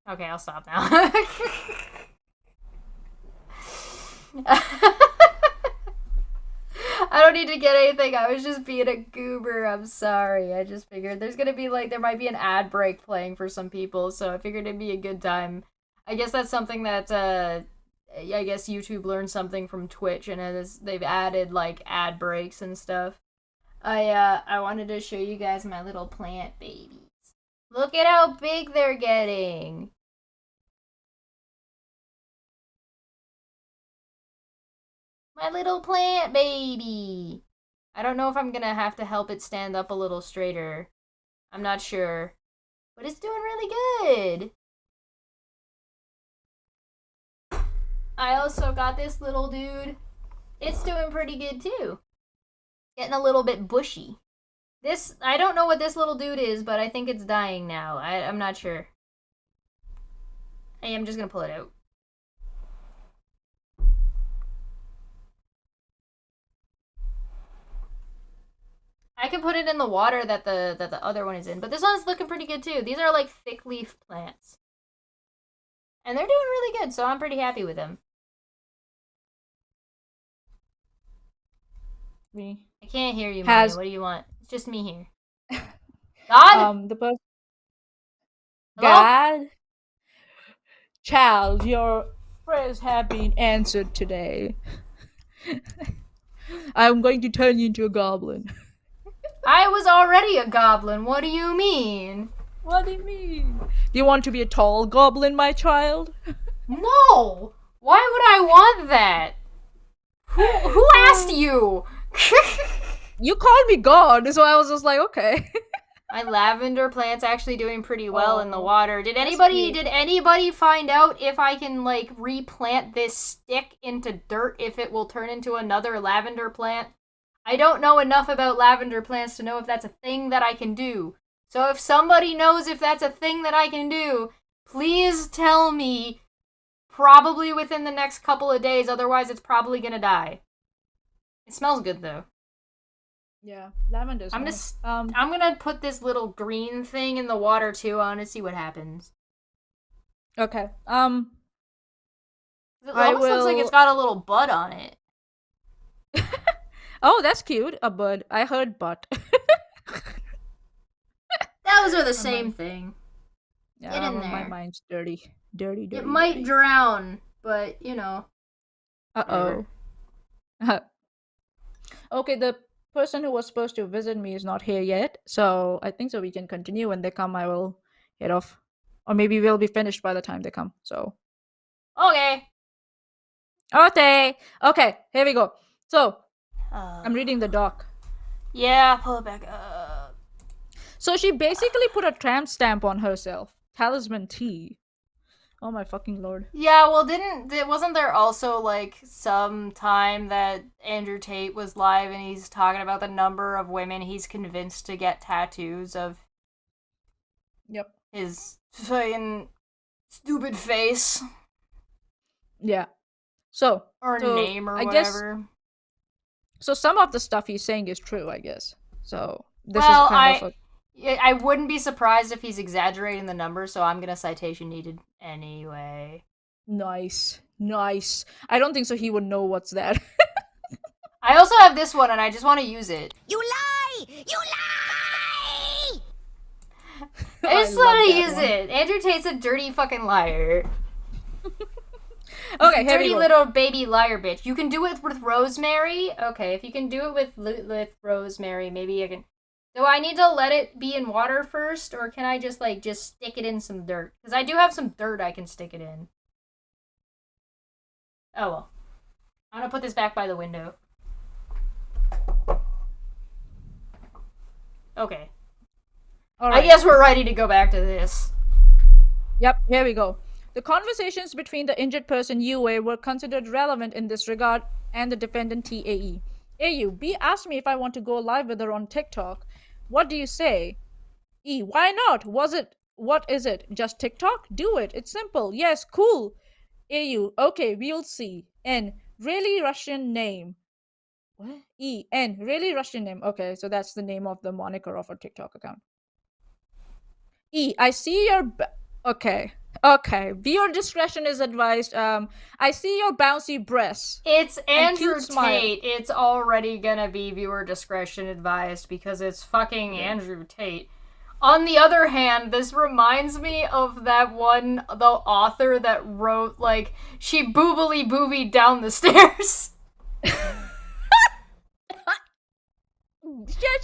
Okay, I'll stop now. I don't need to get anything. I was just being a goober. I'm sorry. I just figured there's gonna be there might be an ad break playing for some people, so I figured it'd be a good time. I guess that's something that I guess YouTube learned something from Twitch, and they've added ad breaks and stuff. I wanted to show you guys my little plant babies. Look at how big they're getting. My little plant baby. I don't know if I'm gonna have to help it stand up a little straighter. I'm not sure. But it's doing really good. I also got this little dude. It's doing pretty good too. Getting a little bit bushy. I don't know what this little dude is, but I think it's dying now. I'm not sure. Hey, I'm just gonna pull it out. I can put it in the water that the other one is in, but this one's looking pretty good too. These are thick leaf plants. And they're doing really good, so I'm pretty happy with them. Me. I can't hear you, Has- Maya. What do you want? It's just me here. God? The person. Hello? God. Child, your prayers have been answered today. I'm going to turn you into a goblin. I was already a goblin. What do you mean? What do you mean? Do you want to be a tall goblin, my child? No! Why would I want that? Who asked you? You called me God, so I was just like, okay. My lavender plant's actually doing pretty well in the Oh, water. Did that's anybody cute. find out if I can replant this stick into dirt if it will turn into another lavender plant? I don't know enough about lavender plants to know if that's a thing that I can do. So if somebody knows if that's a thing that I can do, please tell me, probably within the next couple of days, otherwise it's probably gonna die. It smells good though. Yeah, lavender's I'm nice. I'm gonna put this little green thing in the water too. I want to see what happens. Okay. It I almost looks like will- it's got a little bud on it. Oh, that's cute. A bud. I heard butt. Those are the same thing. Yeah, Get in my there. mind's dirty. Dirty. It might drown, but you know. Uh oh. Okay, the person who was supposed to visit me is not here yet, so I think so we can continue. When they come, I will head off, or maybe we'll be finished by the time they come. So Okay. okay, here we go. So I'm reading the doc. Yeah, pull it back up. So she basically put a tramp stamp on herself. Talisman T. Oh my fucking lord. Yeah, well, wasn't there also like some time that Andrew Tate was live and he's talking about the number of women he's convinced to get tattoos of Yep. his fucking stupid face Yeah. So or so name or I guess whatever. so some of the stuff he's saying is true, I guess. So this Well, is kind of I wouldn't be surprised if he's exaggerating the numbers, so I'm gonna citation needed anyway. nice. Nice. I don't think so he would know what's that. I also have this one, and I just want to use it. You lie! You lie! I just love want to that use one. it. Andrew Tate's a dirty fucking liar. Okay, here we Dirty go. little baby liar bitch. You can do it with Rosemary? Okay, if you can do it with Rosemary, maybe I can... Do I need to let it be in water first, or can I just stick it in some dirt? Because I do have some dirt I can stick it in. Oh well. I'm gonna put this back by the window. Okay. All I right. guess we're ready to go back to this. Yep, here we go. The conversations between the injured person UA were considered relevant in this regard and the defendant TAE. AU, B asked me if I want to go live with her on TikTok. What do you say? E, why not? What is it? Just TikTok? Do it. It's simple. Yes, cool. AU, okay, we'll see. N, really Russian name. What? E, N, really Russian name. Okay, so that's the name of the moniker of her TikTok account. E, I see your... Okay. Viewer discretion is advised. I see your bouncy breasts. It's Andrew cute smile. Tate. It's already gonna be viewer discretion advised because it's fucking Andrew Tate. On the other hand, this reminds me of that one, the author that wrote, like, she boobily boobied down the stairs.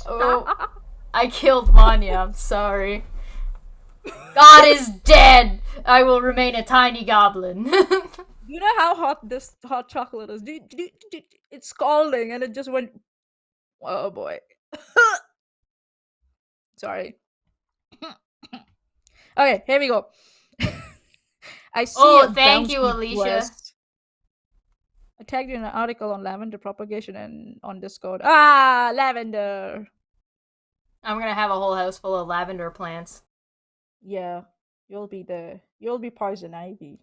Oh, I killed Manya. I'm sorry. God is dead. I will remain a tiny goblin. You know how hot this hot chocolate is? It's scalding and it just went. Oh boy. Sorry. Okay, here we go. I see. Oh, a thank you, bouncy Alicia. breast. I tagged you in an article on lavender propagation and on Discord. Ah, lavender. I'm gonna have a whole house full of lavender plants. Yeah, you'll be poison ivy.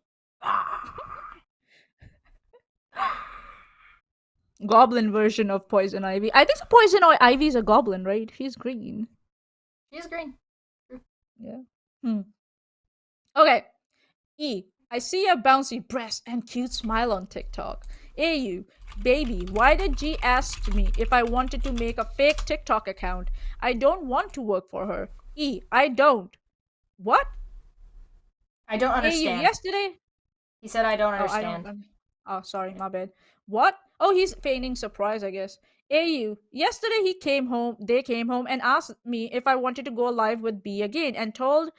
Goblin version of poison ivy. I think the poison ivy is a goblin, right? She's green. She's green. Yeah. Okay. E, I see your bouncy breast and cute smile on TikTok. AU, baby, why did G ask me if I wanted to make a fake TikTok account? I don't want to work for her. E, I don't. What? I don't understand. AU, yesterday? He said I don't Oh, understand. Oh, sorry, my bad. What? Oh, he's feigning surprise, I guess. AU, yesterday they came home and asked me if I wanted to go live with B again and told,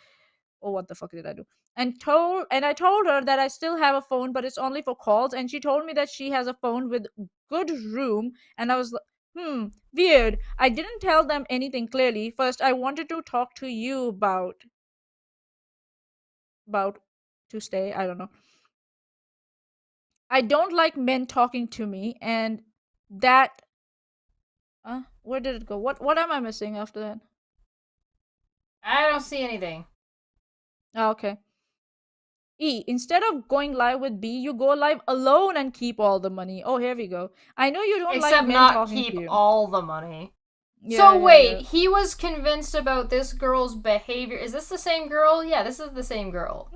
oh, what the fuck did I do? And I told her that I still have a phone, but it's only for calls, and she told me that she has a phone with good room, and I was like, weird. I didn't tell them anything clearly. First, I wanted to talk to you about to stay, I don't know. I don't like men talking to me, and that where did it go? What am I missing after that? I don't see anything. Oh, okay. E, instead of going live with B, you go live alone and keep all the money. Oh, here we go. I know you don't like Except men not talking keep to you. all the money. Yeah, So yeah, wait, yeah. he was convinced about this girl's behavior. Is this the same girl? Yeah, this is the same girl.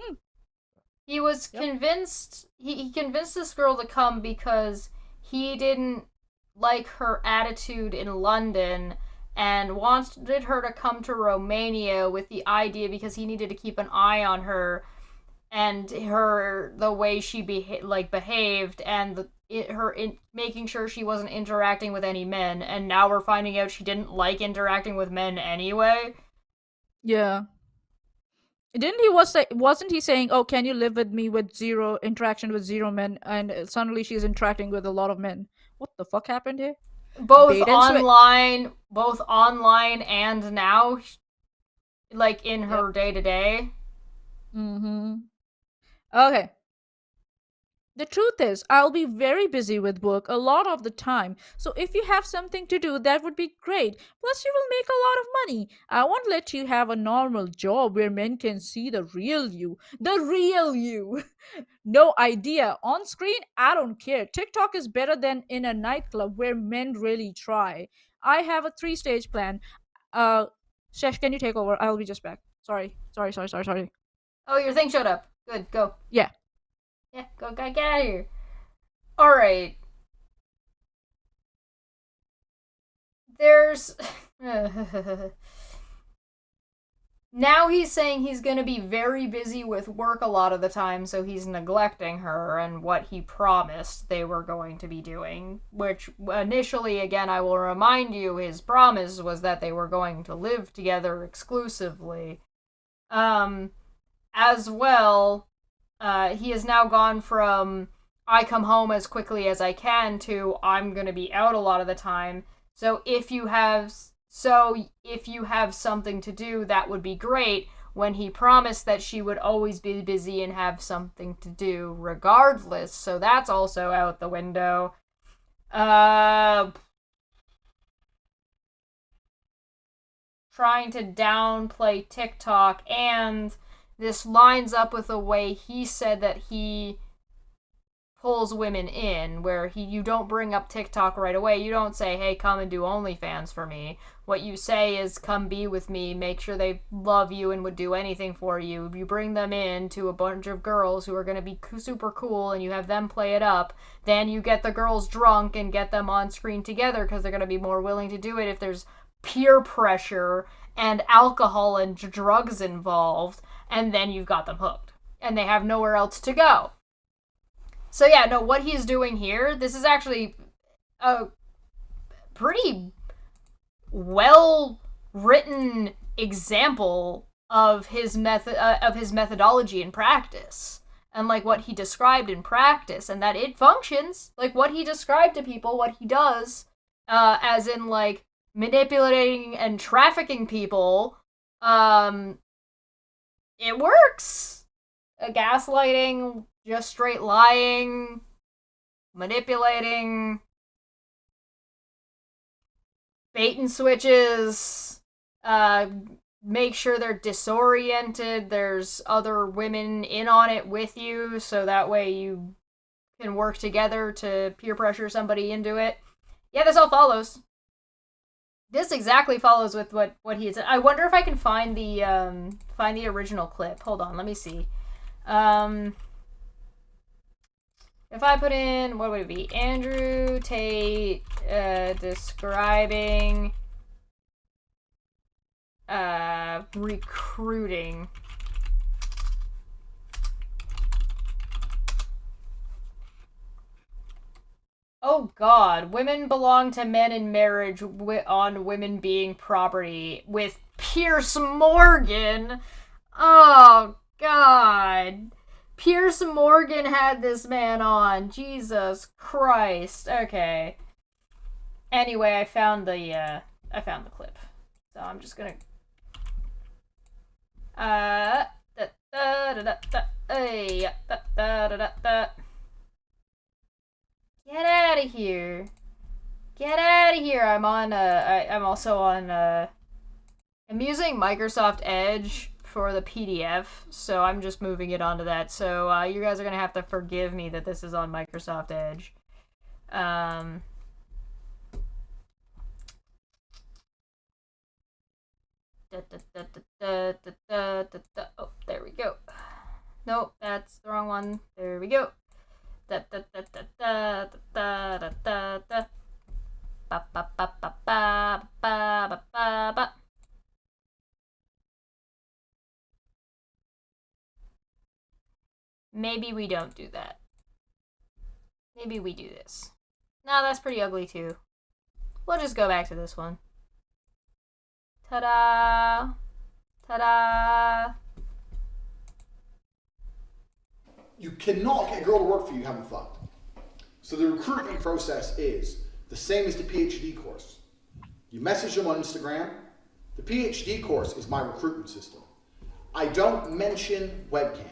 He was convinced. He convinced this girl to come because he didn't like her attitude in London and wanted her to come to Romania with the idea because he needed to keep an eye on her and the way she behaved and making sure she wasn't interacting with any men. And now we're finding out she didn't like interacting with men anyway. Yeah. Wasn't he saying, "Oh, can you live with me with zero interaction with zero men?" And suddenly she's interacting with a lot of men. What the fuck happened here? both Bait and switch. online and now, like in her day to day. Mm-hmm. Okay. The truth is, I'll be very busy with work a lot of the time. So if you have something to do, that would be great. Plus, you will make a lot of money. I won't let you have a normal job where men can see the real you. The real you. No idea. On screen, I don't care. TikTok is better than in a nightclub where men really try. I have a 3-stage plan. Uh, Shesh, can you take over? I'll be just back. Sorry. Oh, your thing showed up. Good, go. Yeah. Yeah, go, get out of here. Alright. There's... Now he's saying he's going to be very busy with work a lot of the time, so he's neglecting her and what he promised they were going to be doing. Which, initially, again, I will remind you, his promise was that they were going to live together exclusively. As well, he has now gone from I come home as quickly as I can to I'm going to be out a lot of the time. So if you have something to do, that would be great, when he promised that she would always be busy and have something to do regardless. So that's also out the window. Trying to downplay TikTok, and this lines up with the way he said that he pulls women in, where you don't bring up TikTok right away. You don't say, hey, come and do OnlyFans for me. What you say is, come be with me, make sure they love you and would do anything for you. You bring them in to a bunch of girls who are going to be super cool, and you have them play it up. Then you get the girls drunk and get them on screen together, because they're going to be more willing to do it if there's peer pressure and alcohol and drugs involved, and then you've got them hooked. And they have nowhere else to go. So yeah, no, what he's doing here, this is actually a pretty well-written example of his methodology in practice, and like what he described in practice, and that it functions. Like what he described to people, what he does, as in like manipulating and trafficking people, it works. Gaslighting, just straight lying, manipulating, bait and switches, make sure they're disoriented, there's other women in on it with you, so that way you can work together to peer pressure somebody into it. Yeah, this all follows. This exactly follows with what he said. I wonder if I can find the original clip. Hold on, let me see. If I put in, what would it be? Andrew Tate describing recruiting. Oh god, women belong to men in marriage on women being property with Pierce Morgan. Oh god. Pierce Morgan had this man on. Jesus Christ. Okay. Anyway, I found the clip. So I'm just gonna Get out of here. Get out of here. I'm also on I'm using Microsoft Edge for the PDF, so I'm just moving it onto that. So you guys are gonna have to forgive me that this is on Microsoft Edge. Oh, there we go. Nope, that's the wrong one. There we go. Maybe we don't do that. Maybe we do this. No, that's pretty ugly too. We'll just go back to this one. Ta-da! Ta-da! You cannot get a girl to work for you you haven't fucked. So the recruitment process is the The same as the PhD course. You message them on Instagram. The PhD course is my recruitment system. I don't mention webcam.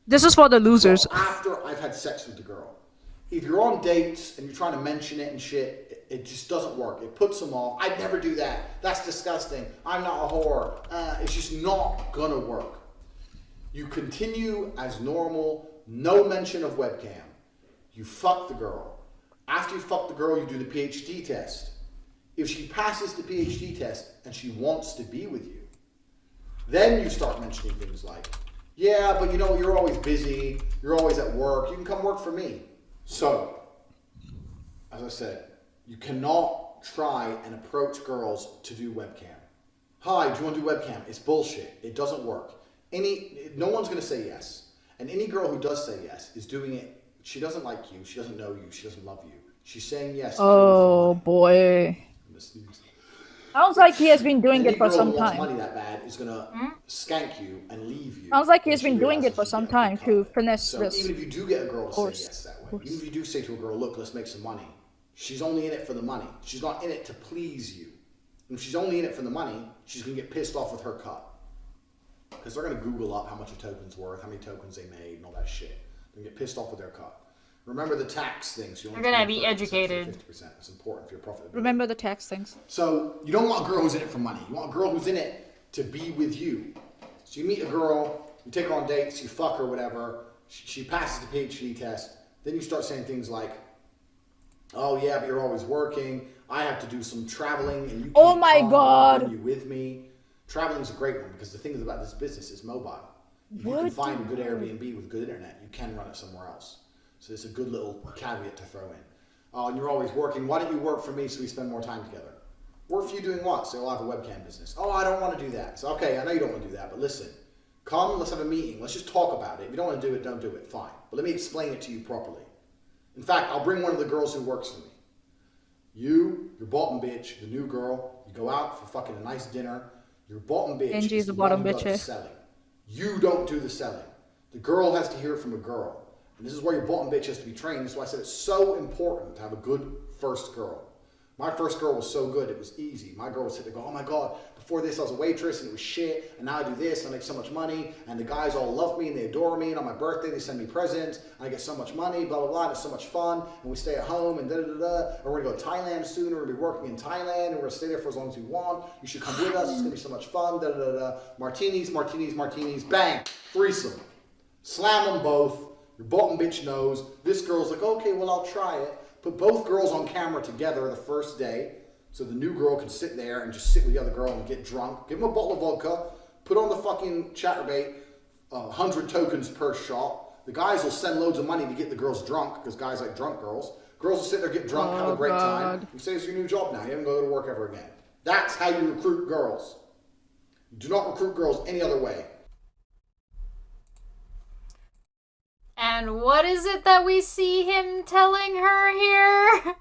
This is for the losers. After I've had sex with the girl. If you're on dates and you're trying to mention it and shit, it just doesn't work. It puts them off. I'd never do that. That's disgusting. I'm not a whore. It's just not gonna work. You continue as normal, no mention of webcam. You fuck the girl. After you fuck the girl, you do the PhD test. If she passes the PhD test and she wants to be with you, then you start mentioning things like, yeah, but you know, you're always busy. You're always at work. You can come work for me. So, as I said, you cannot try and approach girls to do webcam. Hi, do you want to do webcam? It's bullshit. It doesn't work. No one's going to say yes. And any girl who does say yes is doing it. She doesn't like you. She doesn't know you. She doesn't love you. She's saying yes. Oh boy. Sounds like he has been doing it for some Any girl who wants time. money that bad is going to skank you and leave you. Sounds like he has when she been doing it realizes for you some get a time good to cut. finesse So this. even if you do get a girl to say course. yes that way, even if you do say to a girl, look, let's make some money, she's only in it for the money. She's not in it to please you. And if she's only in it for the money, she's going to get pissed off with her cut. Because they're going to Google up how much a token's worth, how many tokens they made, and all that shit. They're going to get pissed off with their cut. Remember the tax things. You're going to be educated. 50%. It's important for your profitability. Remember the tax things. So you don't want a girl who's in it for money. You want a girl who's in it to be with you. So you meet a girl, you take her on dates, you fuck her, whatever. She passes the PhD test. Then you start saying things like, oh yeah, but you're always working. I have to do some traveling, and you can't Oh my come. God. Bring you with me. Traveling's a great one because the thing about this business is mobile. If you What can find a the good Airbnb with good internet, you can run it somewhere else. So it's a good little caveat to throw in. Oh, and you're always working. Why don't you work for me so we spend more time together? Work for you doing what? So you'll have a webcam business. Oh, I don't want to do that. So, okay, I know you don't want to do that, but listen. Come, let's have a meeting. Let's just talk about it. If you don't want to do it, don't do it. Fine. But let me explain it to you properly. In fact, I'll bring one of the girls who works for me. You, your bottom bitch, the new girl, you go out for fucking a nice dinner. Your bottom bitch Angie is is the one bottom who does bitch, the eh? selling. You don't do the selling. The girl has to hear it from a girl. And this is where your bottom bitch has to be trained. That's why I said it's so important to have a good first girl. My first girl was so good, it was easy. My girl would sit there and go, oh my God, before this I was a waitress and it was shit, and now I do this and I make so much money, and the guys all love me and they adore me, and on my birthday they send me presents, and I get so much money, blah, blah, blah, and it's so much fun, and we stay at home, and da-da-da-da, and we're gonna go to Thailand soon, we're gonna be working in Thailand, and we're gonna stay there for as long as we want, you should come with us, it's gonna be so much fun, da-da-da-da, martinis, martinis, martinis, bang, threesome. Slam them both, your bottom bitch knows, this girl's like, okay, well I'll try it. Put both girls on camera together the first day, so the new girl can sit there and just sit with the other girl and get drunk. Give them a bottle of vodka, put on the fucking chatterbait, 100 tokens per shot. The guys will send loads of money to get the girls drunk, because guys like drunk girls. Girls will sit there, get drunk, have a great time. You say it's your new job now, you haven't go to work ever again. That's how you recruit girls. You do not recruit girls any other way. And what is it that we see him telling her here?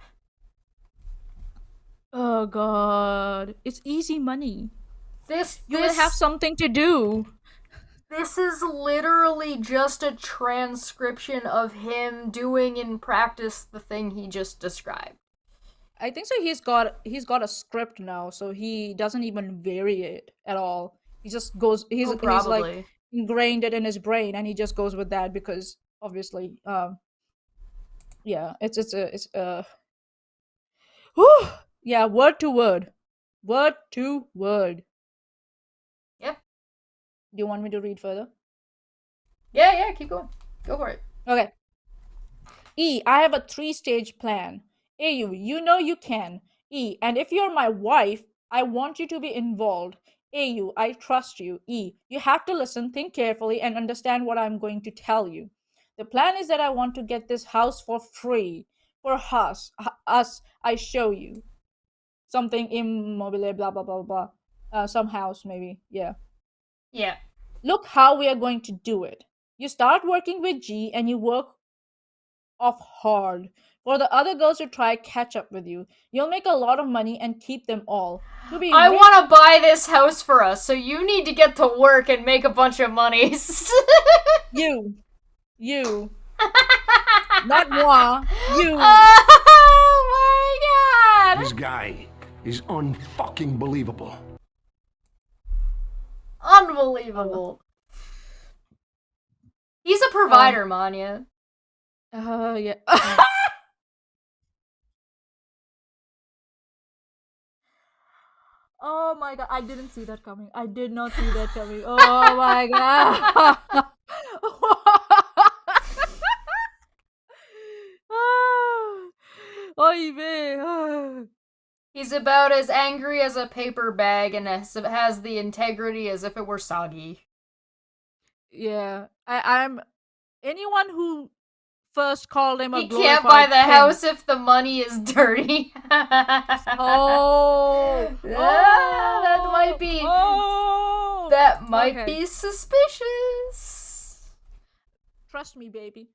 Oh God. It's easy money. You will This have something to do. This is literally just a transcription of him doing in practice the thing he just described. I think so he's got a script now, so he doesn't even vary it at all. He just goes he's like Probably. ingrained it in his brain, and he just goes with that because obviously yeah, it's whew, yeah, word to word. Word to word. Yep. Do you want me to read further? Yeah, keep going. Go for it. Okay. E, I have a 3-stage plan. AU, you know you can. E, and if you're my wife, I want you to be involved. AU, I trust you. E, you have to listen, think carefully, and understand what I'm going to tell you. The plan is that I want to get this house for free. For us, I show you. Something immobile, blah, blah, blah, blah. Some house, maybe. Yeah. Yeah. Look how we are going to do it. You start working with G and you work off hard for the other girls to try catch up with you. You'll make a lot of money and keep them all. I want to buy this house for us, so you need to get to work and make a bunch of money. You. Not moi. You. Oh my is unfucking believable. Unbelievable. He's a provider, Manya. Yeah. Oh my god, I didn't see that coming. I did not see that coming. Oh my god. Oy vey. He's about as angry as a paper bag and has the integrity as if it were soggy. Yeah, I'm anyone who first called him a He can't buy glorified the pimp. house if the money is dirty. Oh, that might be. Oh, That might okay. be suspicious. Trust me, baby.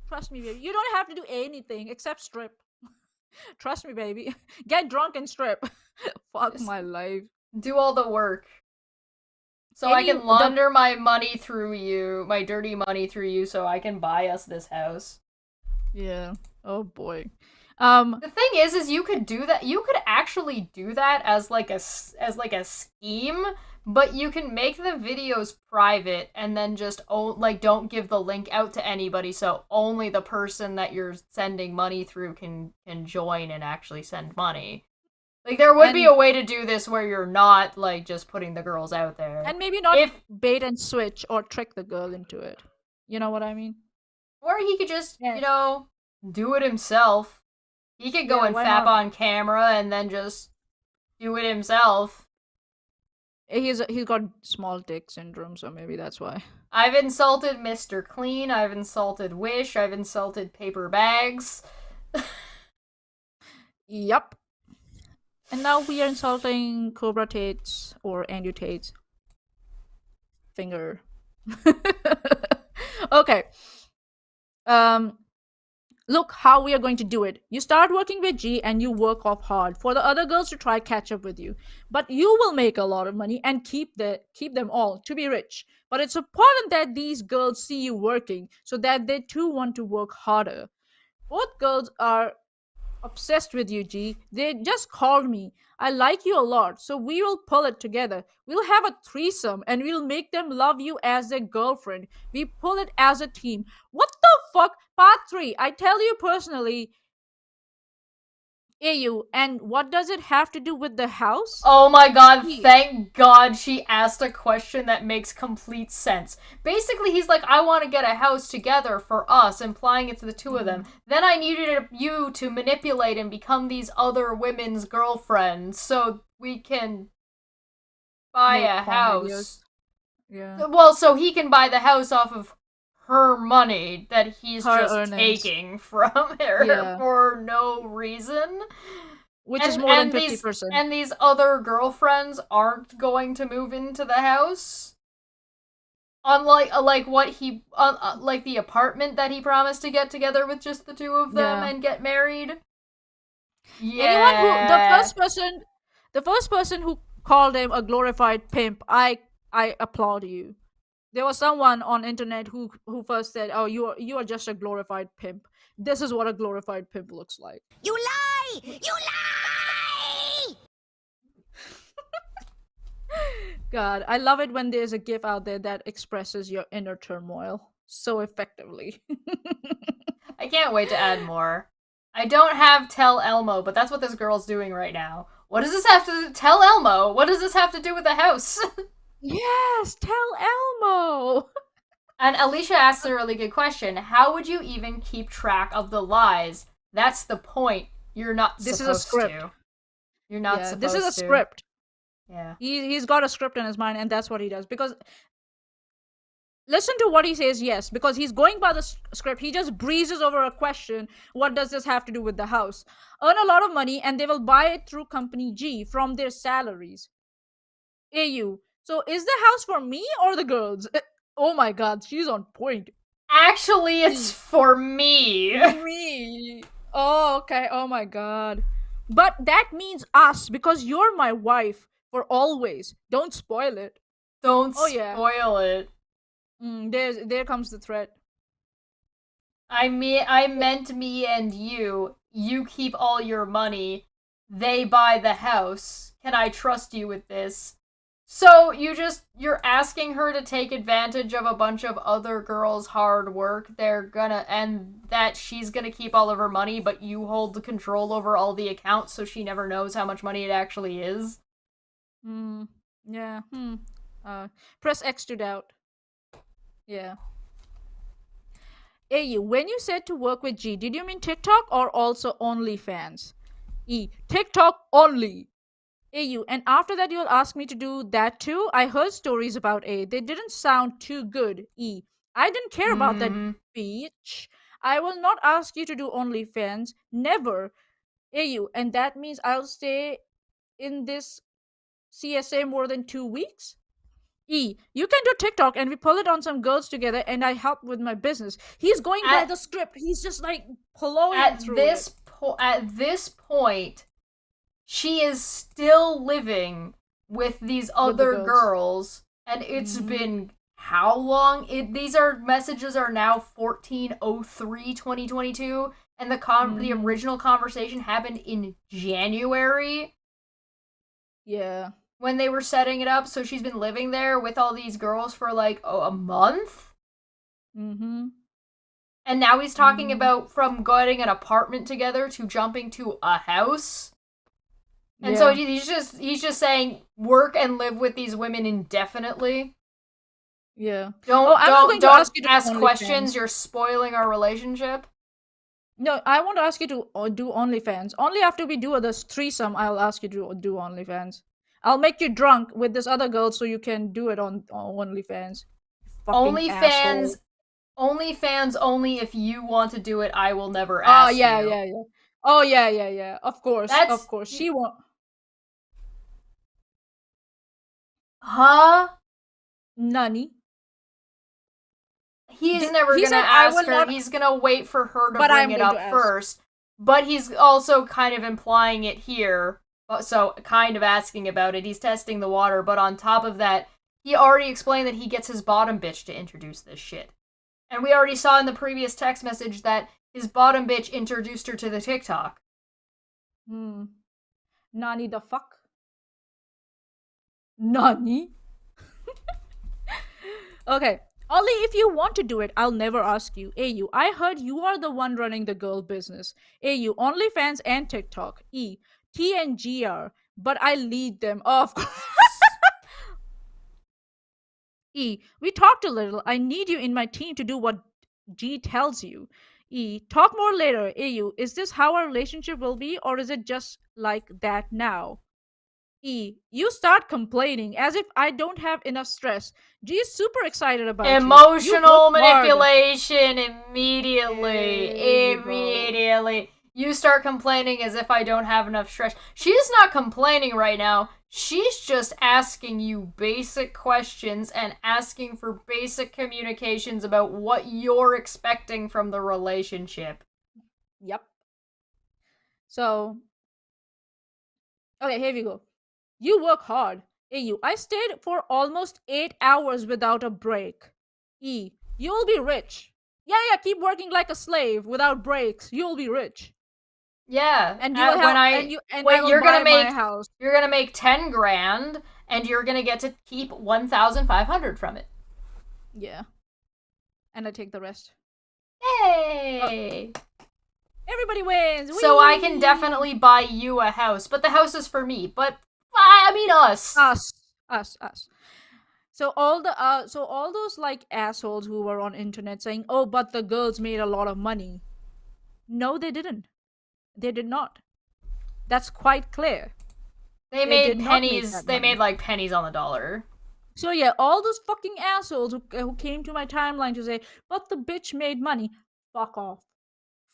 Trust me, baby. You don't have to do anything except strip. Trust me, baby. Get drunk and strip. Fuck Just my life. do all the work. So I can launder my money through you, my dirty money through you, so I can buy us this house. Yeah. Oh boy. The thing is you could do that. You could actually do that as like a scheme, but you can make the videos private and then just don't give the link out to anybody, so only the person that you're sending money through can join and actually send money. Like, there would be a way to do this where you're not, like, just putting the girls out there. And maybe not bait and switch or trick the girl into it. You know what I mean? Or he could just, do it himself. He could go and fap on camera and then just do it himself. He's got small dick syndrome, so maybe that's why. I've insulted Mr. Clean, I've insulted Wish, I've insulted paper bags. Yup. And now we are insulting Cobra Tate's or Andrew Tate's finger. Okay. Look how we are going to do it. You start working with G and you work off hard for the other girls to try catch up with you. But you will make a lot of money and keep them all to be rich. But it's important that these girls see you working so that they too want to work harder. Both girls are obsessed with you, G. They just called me. I like you a lot, so we will pull it together. We'll have a threesome and we'll make them love you as their girlfriend. We pull it as a team. What the fuck? Part 3. I tell you personally. AU, and what does it have to do with the house? Oh my god, thank god she asked a question that makes complete sense. Basically, he's like, I want to get a house together for us, implying it's the two of them. Then I needed you to manipulate and become these other women's girlfriends so we can buy a house. Videos. Yeah. Well, so he can buy the house off of her money that he's just earnings. taking from her for no reason. Which is more than 50%. And these other girlfriends aren't going to move into the house. Unlike like the apartment that he promised to get together with just the two of them and get married. Yeah. Anyone the first person who called him a glorified pimp, I applaud you. There was someone on internet who first said, "Oh, you are just a glorified pimp." This is what a glorified pimp looks like. You lie! You lie! God, I love it when there's a GIF out there that expresses your inner turmoil so effectively. I can't wait to add more. I don't have Tell Elmo, but that's what this girl's doing right now. What does this have to tell Elmo? What does this have to do with the house? Yes, tell Elmo. And Alicia asks a really good question. How would you even keep track of the lies? That's the point. You're not supposed to. This is a script. You're not supposed to. This is a script. Yeah. He's got a script in his mind, and that's what he does. Because listen to what he says, yes. Because he's going by the script. He just breezes over a question. What does this have to do with the house? Earn a lot of money, and they will buy it through Company G from their salaries. AU. So is the house for me or the girls? Oh my god, she's on point. Actually, it's for me. Me. Oh, okay. Oh my god. But that means us, because you're my wife for always. Don't spoil it. Don't spoil it. There comes the threat. I meant me and you. You keep all your money. they buy the house. Can I trust you with this? So you're asking her to take advantage of a bunch of other girls' hard work. And that she's gonna keep all of her money, but you hold the control over all the accounts, so she never knows how much money it actually is. Yeah. Press X to doubt. Yeah. AU, when you said to work with G, did you mean TikTok or also OnlyFans? E, TikTok only. AU, and after that you'll ask me to do that too? I heard stories about A. They didn't sound too good. E, I didn't care about that bitch. I will not ask you to do OnlyFans. Never. AU, and that means I'll stay in this CSA more than 2 weeks? E, you can do TikTok and we pull it on some girls together and I help with my business. He's going by the script. He's just like blowing through it. At this point, she is still living with these other girls, and it's been how long? These messages are now 14/03/2022, and the original conversation happened in January. Yeah. When they were setting it up, so she's been living there with all these girls for like a month. Mm-hmm. And now he's talking about from getting an apartment together to jumping to a house. And so he's just saying work and live with these women indefinitely. Yeah. Don't ask questions. You're spoiling our relationship. No, I want to ask you to do OnlyFans. Only after we do this threesome, I'll ask you to do OnlyFans. I'll make you drunk with this other girl so you can do it on OnlyFans. OnlyFans only if you want to do it. I will never ask you. Yeah. Oh, yeah. Of course. She won't. Huh? Nani? He's never going to ask her. He's going to wait for her to bring it up first. But he's also kind of implying it here. So, kind of asking about it. He's testing the water. But on top of that, he already explained that he gets his bottom bitch to introduce this shit. And we already saw in the previous text message that his bottom bitch introduced her to the TikTok. Nani the fuck? Nani? Okay. Only if you want to do it, I'll never ask you. AU, I heard you are the one running the girl business. AU, OnlyFans and TikTok. E, T and GR, but I lead them. Oh, of course. E, we talked a little. I need you in my team to do what G tells you. E, talk more later. AU, is this how our relationship will be, or is it just like that now? E, you start complaining as if I don't have enough stress. G is super excited about emotional manipulation immediately. You start complaining as if I don't have enough stress. She's not complaining right now. She's just asking you basic questions and asking for basic communications about what you're expecting from the relationship. Yep. So, okay, here we go. You work hard. AU, I stayed for almost 8 hours without a break. E, you'll be rich. Yeah, keep working like a slave without breaks. You'll be rich. Yeah, and you're gonna make 10 grand, and you're gonna get to keep 1,500 from it. Yeah, and I take the rest. Yay! Everybody wins. Whee! So I can definitely buy you a house, but the house is for me. But I mean us. So all those like assholes who were on internet saying, "Oh, but the girls made a lot of money." No, they didn't. They did not. That's quite clear. They made pennies. They made like pennies on the dollar. So yeah, all those fucking assholes who came to my timeline to say, "But the bitch made money." Fuck off.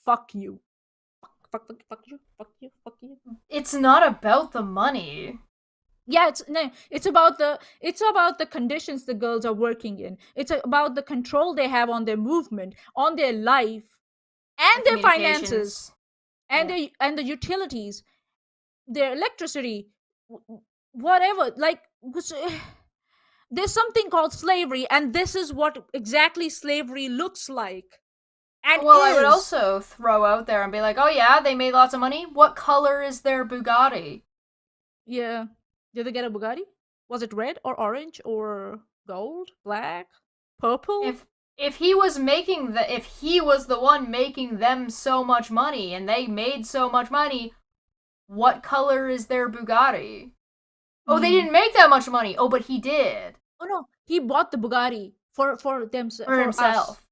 Fuck you. Fuck you. It's not about the money. Yeah, it's about the conditions the girls are working in. It's about the control they have on their movement, on their life, and their finances, and the utilities, their electricity, whatever. Like, there's something called slavery, and this is what exactly slavery looks like. And Well, I would is. also throw out there and be like, oh yeah, they made lots of money. What color is their Bugatti? Yeah. Did they get a Bugatti? Was it red or orange or gold, black, purple? If he was making if he was the one making them so much money and they made so much money, what color is their Bugatti? Oh, they didn't make that much money. Oh, but he did. Oh no, he bought the Bugatti for them For himself.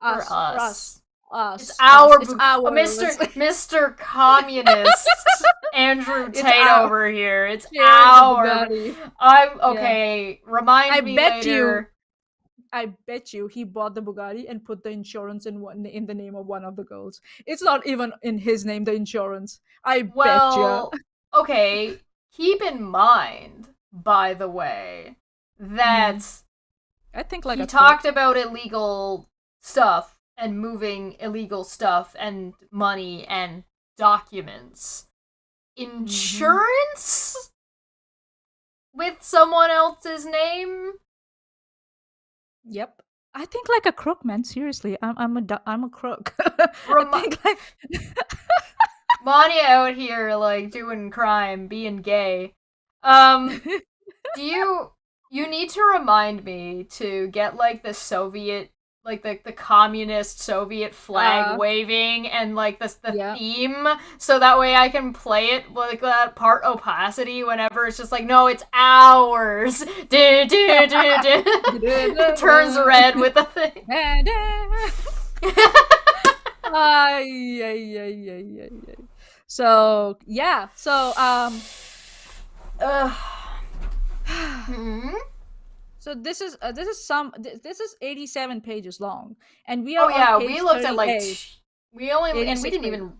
us, For us. us. It's our It's Oh, Mr. Communist Andrew It's Tate our- over here. It's Sharing the our Bugatti. I'm okay. Remind I me bet later. I bet you he bought the Bugatti and put the insurance in the name of one of the girls. It's not even in his name, the insurance. I bet Well, you. okay. Keep in mind, by the way, that I think like he a talked about illegal stuff and moving illegal stuff and money and documents. Insurance with someone else's name? Yep. I think like a crook, man. Seriously, I'm a crook. Remi- I think like Mania out here like doing crime, being gay. Do you need to remind me to get like the Soviet like the communist Soviet flag waving and like the Yeah. theme so that way I can play it like that part opacity whenever it's just like no it's ours. Do, do, do, do. It turns red with the thing. Ay, ay, ay, ay, ay, ay. So yeah, so so this is 87 pages long, and we are Oh yeah, on page we looked at like 38. we only and we 86 didn't pages. even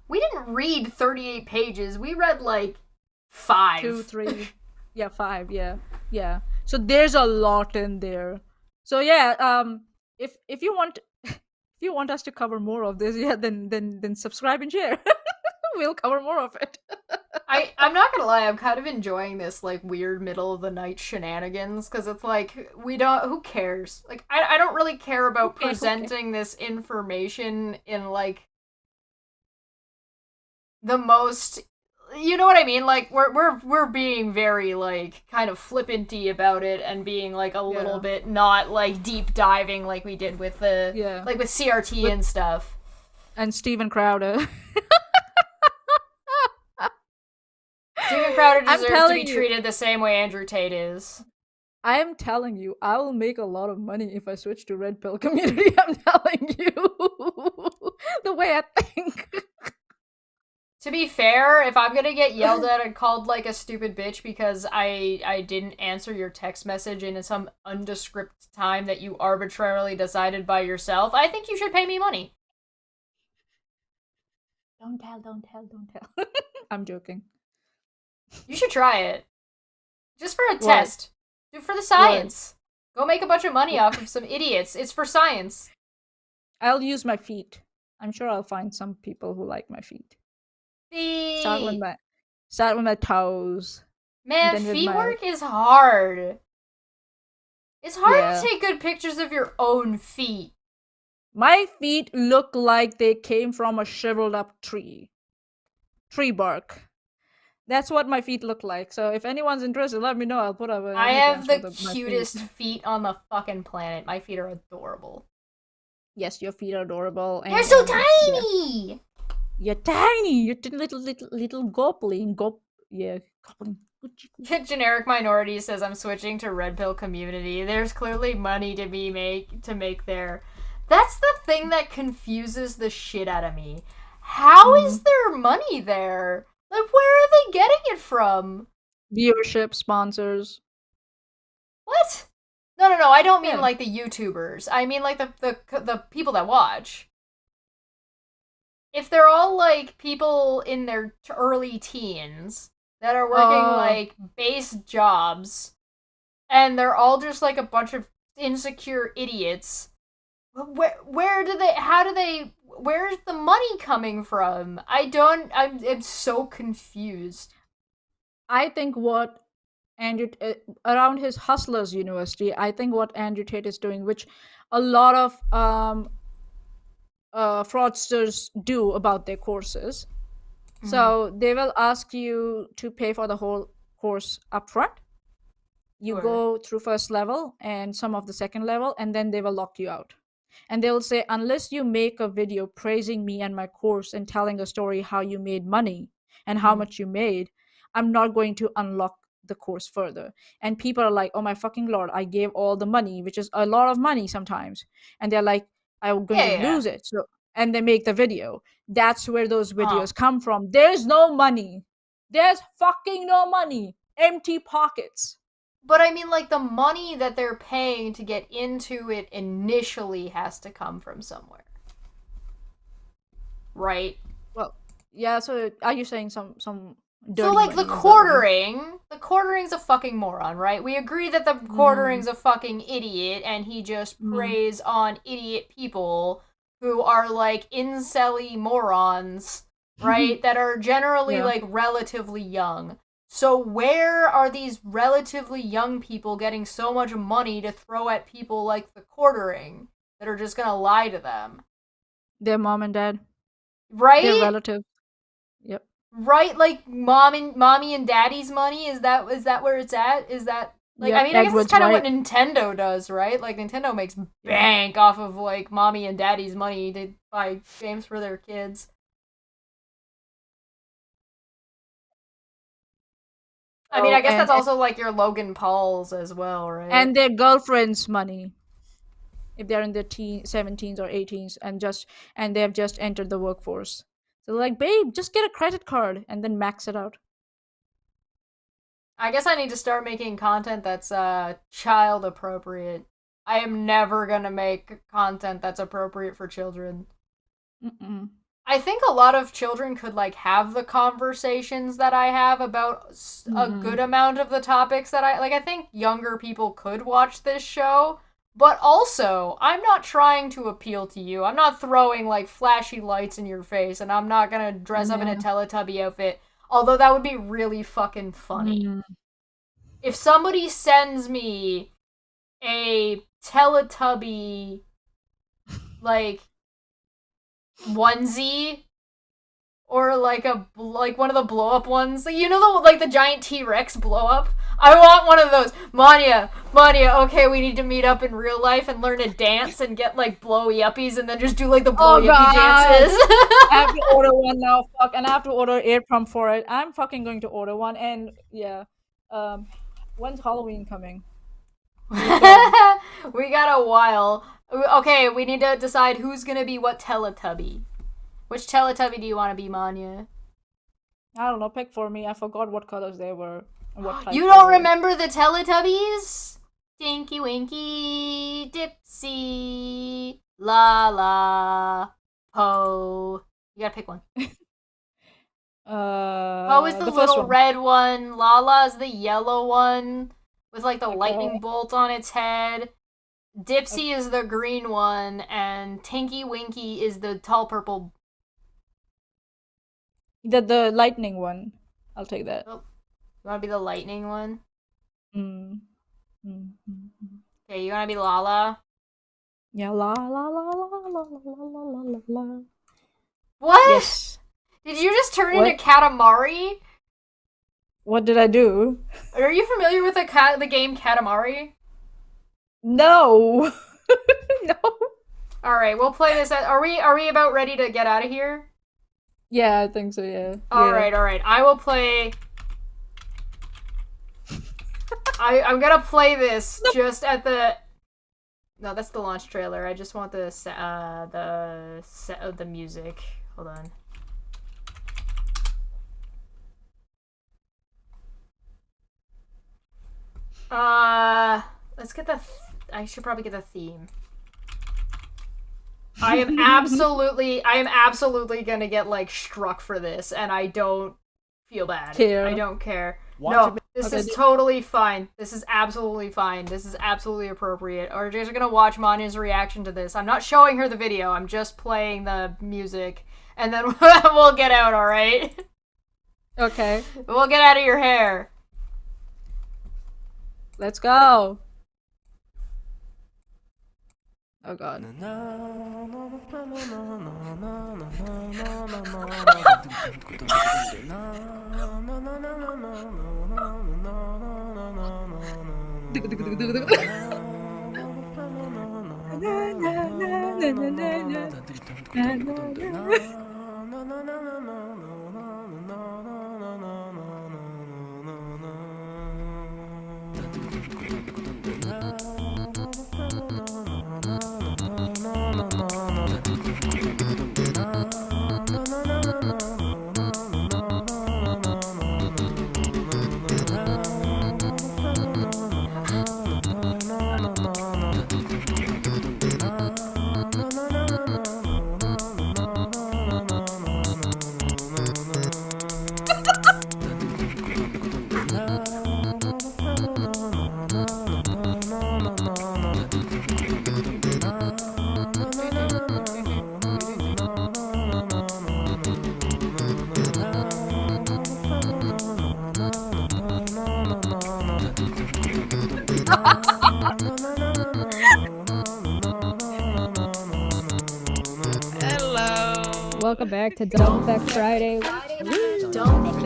we didn't read 38 pages. We read like 5. 2, 3, yeah, 5, yeah. So there's a lot in there. So yeah, if you want if you want us to cover more of this, yeah, then subscribe and share. We'll cover more of it. I'm not gonna lie, I'm kind of enjoying this like weird middle of the night shenanigans because it's like we don't who cares? Like I don't really care about Who cares? presenting this information in like the most you know what I mean? Like we're being very like kind of flippanty about it and being like a little Yeah. bit not like deep diving like we did with the Yeah. like with CRT and stuff. And Steven Crowder. Steven Crowder I'm deserves to telling be you. treated the same way Andrew Tate is. I'm telling you, I will make a lot of money if I switch to Red Pill community. I'm telling you. The way I think. To be fair, if I'm gonna get yelled at and called like a stupid bitch because I didn't answer your text message in some undescript time that you arbitrarily decided by yourself, I think you should pay me money. Don't tell. I'm joking. You should try it. Just for a test. Do for the science. Go make a bunch of money off of some idiots. It's for science. I'll use my feet. I'm sure I'll find some people who like my feet. Start with my toes. Man, then with feet my- work is hard. It's hard Yeah. to take good pictures of your own feet. My feet look like they came from a shriveled up tree. Tree bark. That's what my feet look like. So if anyone's interested, let me know. I'll put up an I have OnlyFans the for my cutest feet on the fucking planet. My feet are adorable. Yes, your feet are adorable. They're so yeah. tiny! You're tiny. You're little goblin. Goblin. Generic minority says I'm switching to red pill community. There's clearly money to make there. That's the thing that confuses the shit out of me. How is there money there? Like where are they getting it from? Viewership, sponsors. What? No, I don't mean Yeah. like the YouTubers. I mean like the people that watch. If they're all like people in their early teens that are working like base jobs and they're all just like a bunch of insecure idiots, where's the money coming from? I'm so confused. I think what Andrew around his Hustlers University, I think what Andrew Tate is doing, which a lot of fraudsters do about their courses. So they will ask you to pay for the whole course upfront. You Sure. go through first level and some of the second level, and then they will lock you out. And they'll say, unless you make a video praising me and my course and telling a story how you made money and how much you made, I'm not going to unlock the course further. And people are like, oh my fucking lord, I gave all the money, which is a lot of money sometimes. And they're like, I'm going to Yeah. lose it. So, and they make the video. That's where those Huh. videos come from. There's no money. There's fucking no money. Empty pockets. But I mean, like, the money that they're paying to get into it initially has to come from somewhere. Right? Well, yeah, so are you saying some dirty So, like, money? the Is that what quartering's a fucking moron, right? We agree that the quartering's a fucking idiot, and he just preys on idiot people who are, like, incel-y morons, right? That are generally, Yeah. like, relatively young. So where are these relatively young people getting so much money to throw at people like the quartering that are just gonna lie to them? Their mom and dad, Right? their relative. Yep. Right? Like mommy and daddy's money? Is that where it's at? Is that like, Yep, I mean, I guess Edward's it's kind of right. what Nintendo does, right? Like, Nintendo makes bank off of, like, mommy and daddy's money to buy games for their kids. I mean, Oh, I guess that's also, like, your Logan Pauls as well, right? and their girlfriend's money if they're in their 17s or 18s and they have just entered the workforce. So they're like, babe, just get a credit card and then max it out. I guess I need to start making content that's child appropriate. I am never gonna make content that's appropriate for children. Mm-mm. I think a lot of children could, like, have the conversations that I have about a good amount of the topics that I think younger people could watch this show. But also, I'm not trying to appeal to you. I'm not throwing, like, flashy lights in your face, and I'm not gonna dress up in a Teletubby outfit. Although that would be really fucking funny. If somebody sends me a Teletubby, like, onesie, or like one of the blow up ones, you know, the giant T-Rex blow up, I want one of those. Manya, okay, we need to meet up in real life and learn to dance and get, like, blowy uppies and then just do, like, the blowy uppy dances. I have to order one now, fuck, and I have to order air pump for it. I'm fucking going to order one, and yeah. When's Halloween coming? We got a while. Okay, we need to decide who's gonna be what Teletubby. Which Teletubby do you want to be, Manya? I don't know, pick for me. I forgot what colors they were. And what type You they don't were. remember the Teletubbies? Tinky Winky, Dipsy, La, Po. You gotta pick one. Po is the first little one. red one. Lala is the yellow one with, like, the lightning bolt on its head. Dipsy is the green one, and Tinky Winky is the tall purple. The lightning one. I'll take that. Oh, you want to be the lightning one? Mm. Okay, you want to be Lala? Yeah, la la la la la la la la la la. What? Yes. Did you just turn What? into Katamari? What did I do? Are you familiar with the game Katamari? No. No. All right, we'll play this. Are we about ready to get out of here? Yeah, I think so. Yeah. All right. I will play. I'm gonna play this just at the. No, that's the launch trailer. I just want the set of the music. Hold on. Let's get the. I should probably get the theme. I am absolutely gonna get, like, struck for this, and I don't feel bad. Care. I don't care. No, this is totally fine. This is absolutely fine. This is absolutely appropriate. We're just gonna watch Manya's reaction to this. I'm not showing her the video. I'm just playing the music, and then we'll get out. All right? Okay. We'll get out of your hair. Let's go. Oh god. Hello. Welcome back to Don't Fekk Friday. Don't Fekk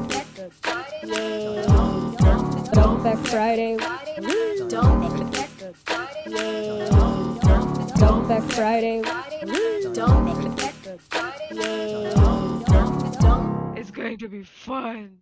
Don't Fekk Friday. Don't Fekk Don't Fekk Friday. Don't Fekk It's going to be fun.